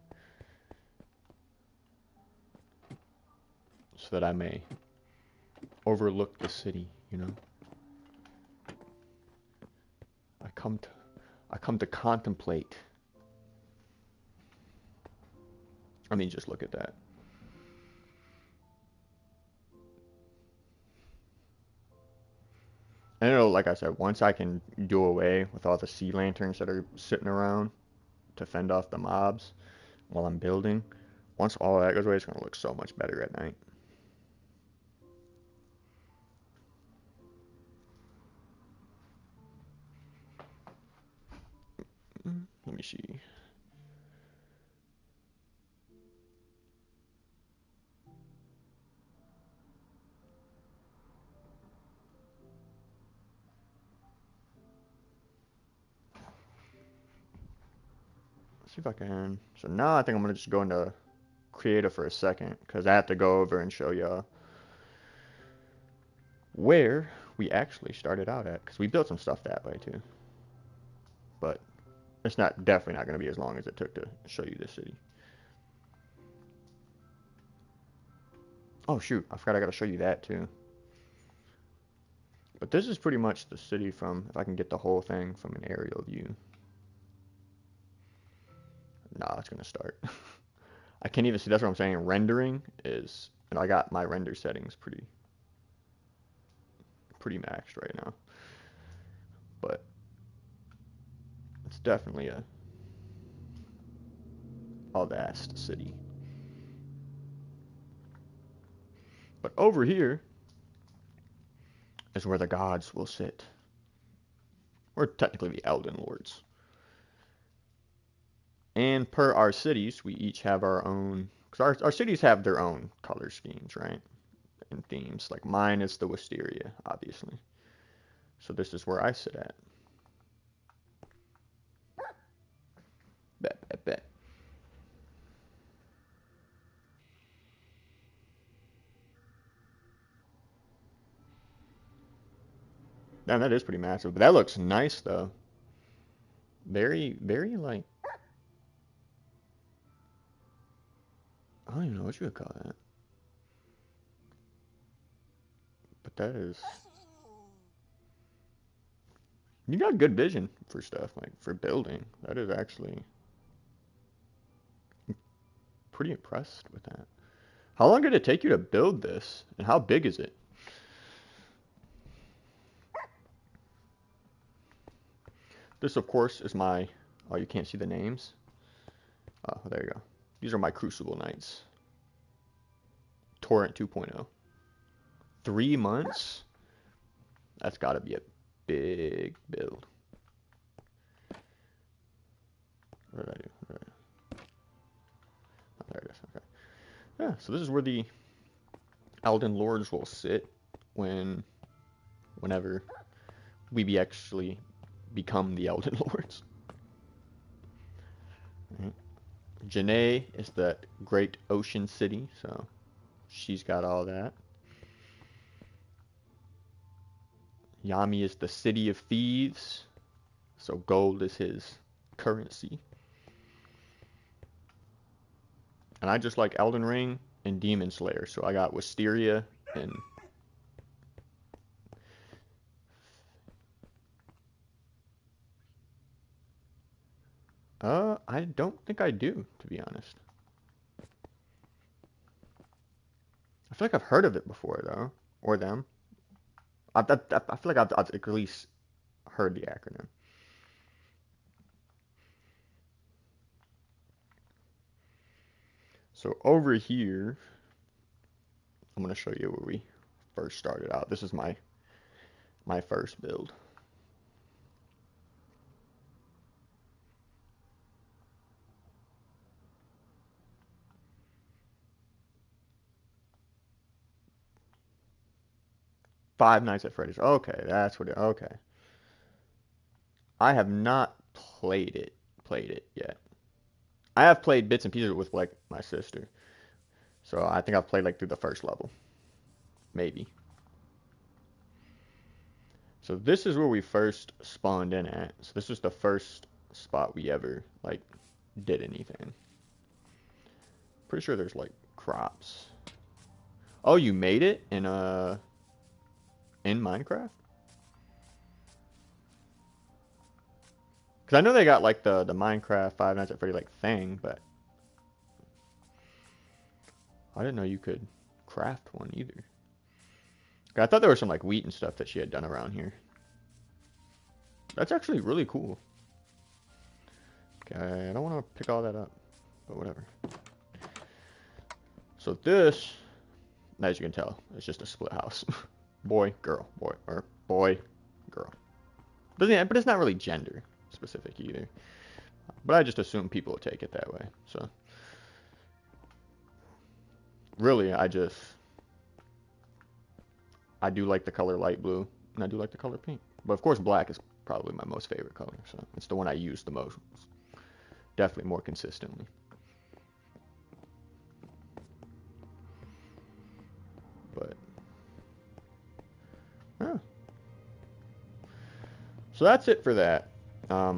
so that I may overlook the city, you know. I come to contemplate. I mean, just look at that. And it'll, like I said, once I can do away with all the sea lanterns that are sitting around to fend off the mobs while I'm building, once all that goes away, it's going to look so much better at night. Let me see. Let's see if I can. So now I think I'm going to just go into creative for a second, because I have to go over and show y'all where we actually started out at, because we built some stuff that way too. But it's definitely not going to be as long as it took to show you this city. Oh shoot, I forgot I got to show you that too. But this is pretty much the city from, if I can get the whole thing from an aerial view. Nah, it's going to start. I can't even see, that's what I'm saying. Rendering is, and I got my render settings pretty maxed right now. But it's definitely a vast city. But over here is where the gods will sit. We're technically the Elden Lords. And per our cities, we each have our own, because our cities have their own color schemes, right? And themes. Like mine is the Wisteria, obviously. So this is where I sit at. Bet, bet, bet. Damn, that is pretty massive. But that looks nice, though. Very, very, like, I don't even know what you would call that. But that is... You got good vision for stuff, like, for building. That is actually pretty impressed with that. How long did it take you to build this? And how big is it? This, of course, is my... Oh, you can't see the names? Oh, there you go. These are my Crucible Knights. Torrent 2.0. 3 months? That's got to be a big build. What did I do? Oh, there it is. Okay. Yeah, so this is where the Elden Lords will sit whenever we actually become the Elden Lords. Right. Janae is the great ocean city, so she's got all that. Yami is the city of thieves, so gold is his currency. And I just like Elden Ring and Demon Slayer, so I got Wisteria and... I don't think I do, to be honest. I feel like I've heard of it before, though. Or them. I feel like I've at least heard the acronym. So over here, I'm going to show you where we first started out. This is my first build. Five Nights at Freddy's. Okay, that's what it, okay. I have not played it yet. I have played bits and pieces with like my sister. So I think I've played like through the first level. Maybe. So this is where we first spawned in at. So this is the first spot we ever like did anything. Pretty sure there's like crops. Oh, you made it in Minecraft? Because I know they got like the Minecraft Five Nights at Freddy like thing, but I didn't know you could craft one either. I thought there was some like wheat and stuff that she had done around here. That's actually really cool. Okay, I don't want to pick all that up, but whatever. So this, as you can tell, it's just a split house. Boy, girl, boy, or boy, girl. But it's not really gender specific either. But I just assume people would take it that way. So really, I do like the color light blue, and I do like the color pink. But of course, black is probably my most favorite color. So it's the one I use the most. Definitely more consistently. But yeah. So that's it for that. I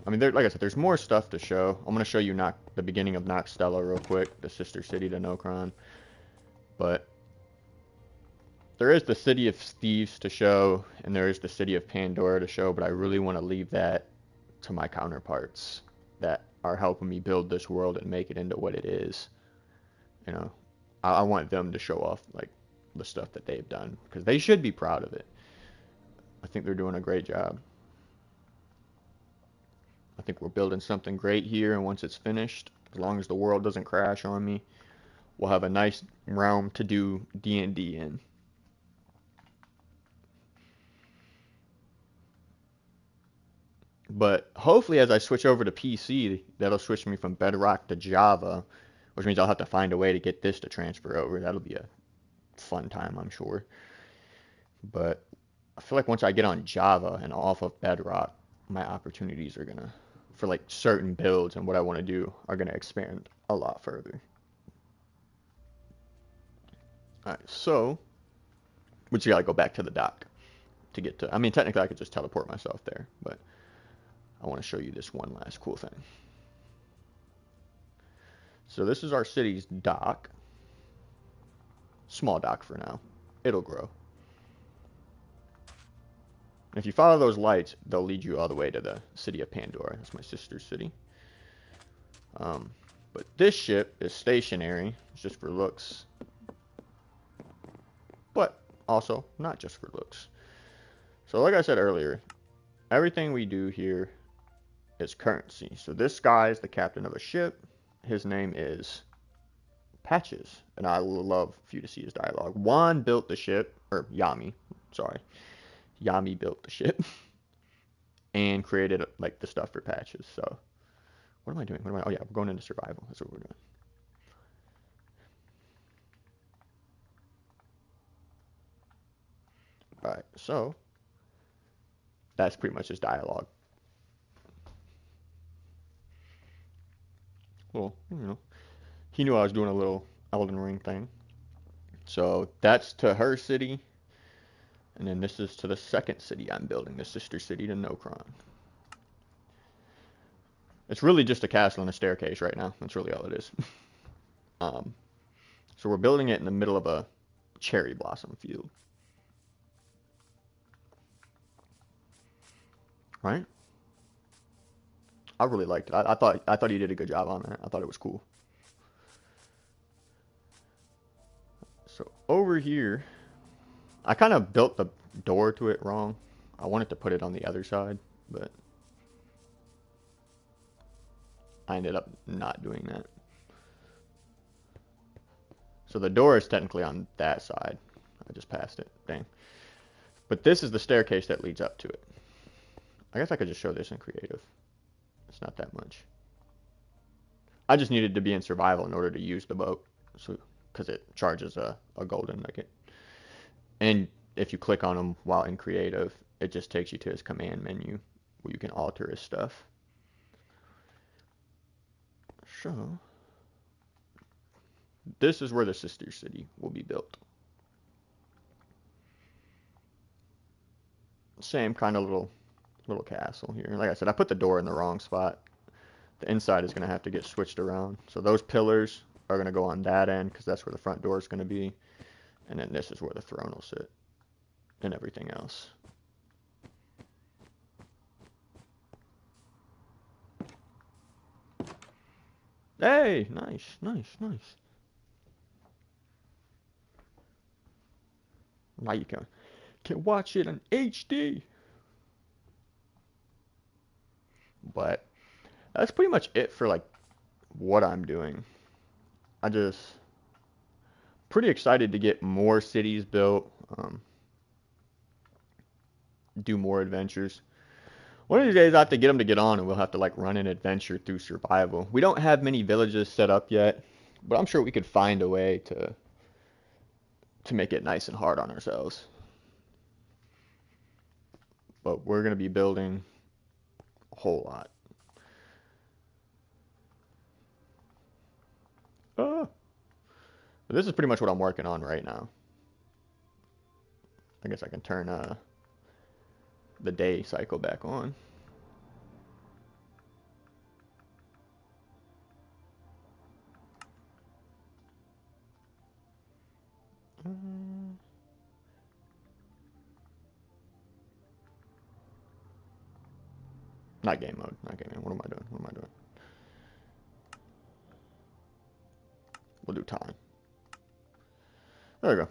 mean, like I said, there's more stuff to show. I'm going to show you the beginning of Noxtella real quick, the sister city to Nokron. But there is the City of Thieves to show, and there is the City of Pandora to show, but I really want to leave that to my counterparts that are helping me build this world and make it into what it is. You know, I want them to show off, like, the stuff that they've done, because they should be proud of it. I think they're doing a great job. I think we're building something great here, and once it's finished, as long as the world doesn't crash on me, we'll have a nice realm to do D&D in. But hopefully, as I switch over to PC, that'll switch me from Bedrock to Java, which means I'll have to find a way to get this to transfer over. That'll be a fun time, I'm sure. But I feel like once I get on Java and off of Bedrock, my opportunities are gonna, for like certain builds and what I want to do, are gonna expand a lot further. All right, so we just gotta go back to the dock to get to. I mean, technically, I could just teleport myself there, but I want to show you this one last cool thing. So this is our city's dock. Small dock for now. It'll grow. If you follow those lights, they'll lead you all the way to the city of Pandora. That's my sister's city. But this ship is stationary. It's just for looks. But also not just for looks. So like I said earlier, everything we do here is currency. So this guy is the captain of a ship. His name is Patches. And I would love for you to see his dialogue. Juan built the ship. Or Yami. Sorry. Yami built the ship. And created like the stuff for Patches. So what am I doing? Oh yeah, we're going into survival. That's what we're doing. Alright, so that's pretty much his dialogue. Well, he knew I was doing a little Elden Ring thing. So that's to her city. And then this is to the second city I'm building, the sister city to Nokron. It's really just a castle and a staircase right now. That's really all it is. So we're building it in the middle of a cherry blossom field. Right? I really liked it. I thought he did a good job on that. I thought it was cool. So over here, I kind of built the door to it wrong. I wanted to put it on the other side, but I ended up not doing that. So the door is technically on that side. I just passed it. Dang. But this is the staircase that leads up to it. I guess I could just show this in creative. It's not that much. I just needed to be in survival in order to use the boat. So, because it charges a golden nugget. And if you click on him while in creative, it just takes you to his command menu where you can alter his stuff. So, this is where the sister city will be built. Same kind of little castle here. Like I said, I put the door in the wrong spot. The inside is going to have to get switched around. So those pillars are going to go on that end because that's where the front door is going to be. And then this is where the throne will sit and everything else. Hey, nice, nice, nice. Now you can watch it in HD. But that's pretty much it for like what I'm doing. I just pretty excited to get more cities built, do more adventures. One of these days I have to get them to get on and we'll have to like run an adventure through survival. We don't have many villages set up yet, but I'm sure we could find a way to make it nice and hard on ourselves. But we're going to be building a whole lot. This is pretty much what I'm working on right now. I guess I can turn the day cycle back on. Not game mode. Not game mode. What am I doing? What am I doing? We'll do time. There we go.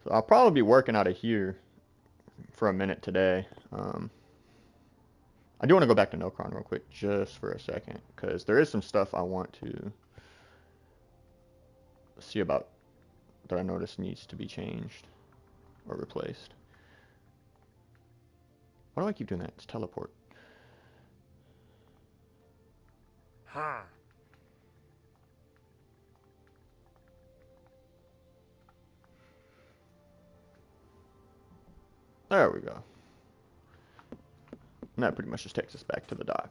So I'll probably be working out of here for a minute today. I do want to go back to Nokron real quick, just for a second, because there is some stuff I want to see about that I noticed needs to be changed or replaced. Why do I keep doing that? It's teleport. There we go. And that pretty much just takes us back to the dock.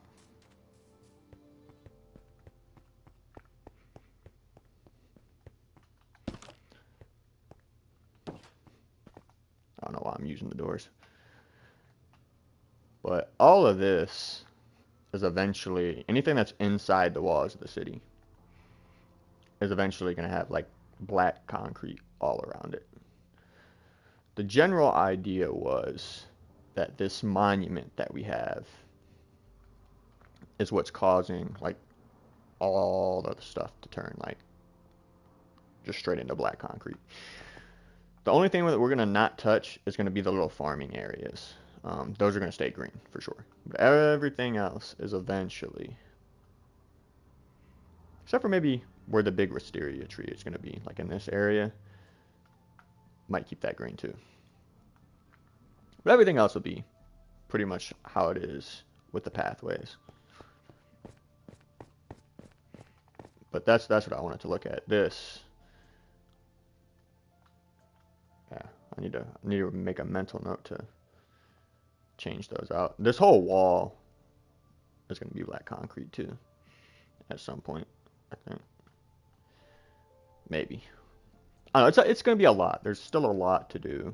I don't know why I'm using the doors. But all of this is eventually, anything that's inside the walls of the city is eventually going to have like black concrete all around it. The general idea was that this monument that we have is what's causing like all the stuff to turn like just straight into black concrete. The only thing that we're going to not touch is going to be the little farming areas. Those are going to stay green for sure. But everything else is eventually, except for maybe where the big wisteria tree is going to be, like in this area, might keep that green too. But everything else will be pretty much how it is with the pathways. But that's what I wanted to look at. This, yeah, I need to make a mental note to change those out. This whole wall is going to be black concrete too at some point, I think. Maybe. I don't know, it's going to be a lot. There's still a lot to do.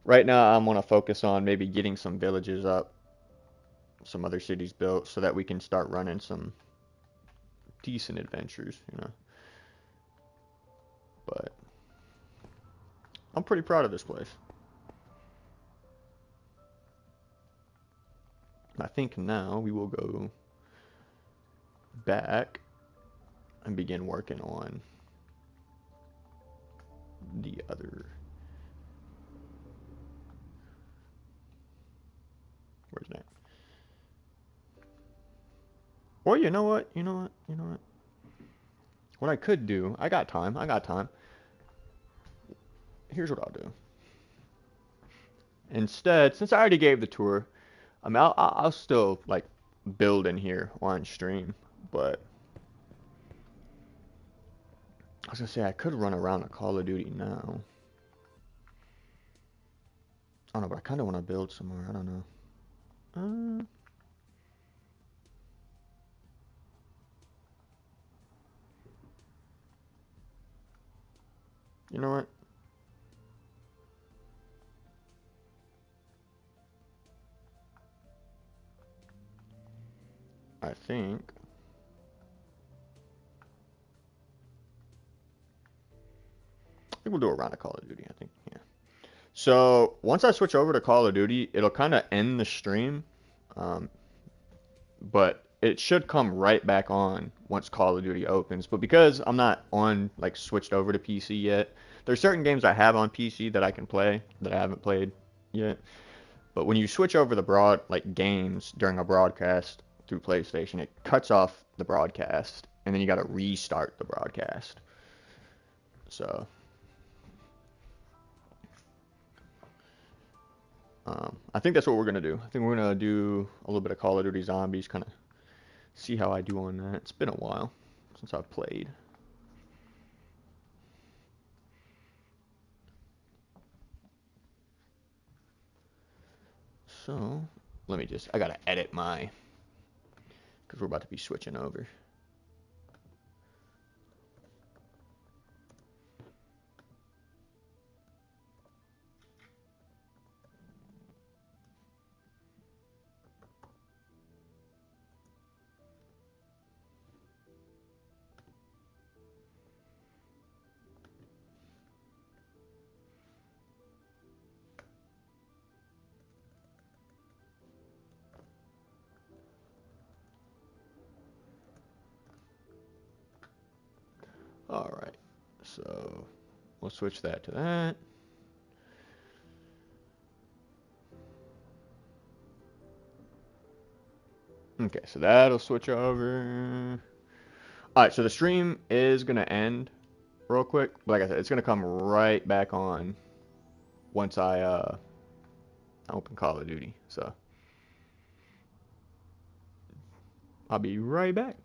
Right now, I'm going to focus on maybe getting some villages up, some other cities built, so that we can start running some decent adventures, you know. But I'm pretty proud of this place. I think now we will go back and begin working on the other. Where's that? Or you know what? What I could do, I got time. Here's what I'll do. Instead, since I already gave the tour, I mean, I'll still like build in here on stream, but I was gonna say I could run around a Call of Duty now. I don't know, but I kind of want to build somewhere. I don't know. You know what? I think we'll do a round of Call of Duty, I think, yeah. So, once I switch over to Call of Duty, it'll kind of end the stream, but it should come right back on once Call of Duty opens. But because I'm not on, like, switched over to PC yet, there's certain games I have on PC that I can play that I haven't played yet. But when you switch over the games during a broadcast through PlayStation, it cuts off the broadcast, and then you got to restart the broadcast. So I think that's what we're gonna do. I think we're gonna do a little bit of Call of Duty Zombies, kind of see how I do on that. It's been a while since I've played. So let me I gotta edit because we're about to be switching over. Alright, so we'll switch that to that. Okay, so that'll switch over. Alright, so the stream is going to end real quick. Like I said, it's going to come right back on once I open Call of Duty. So I'll be right back.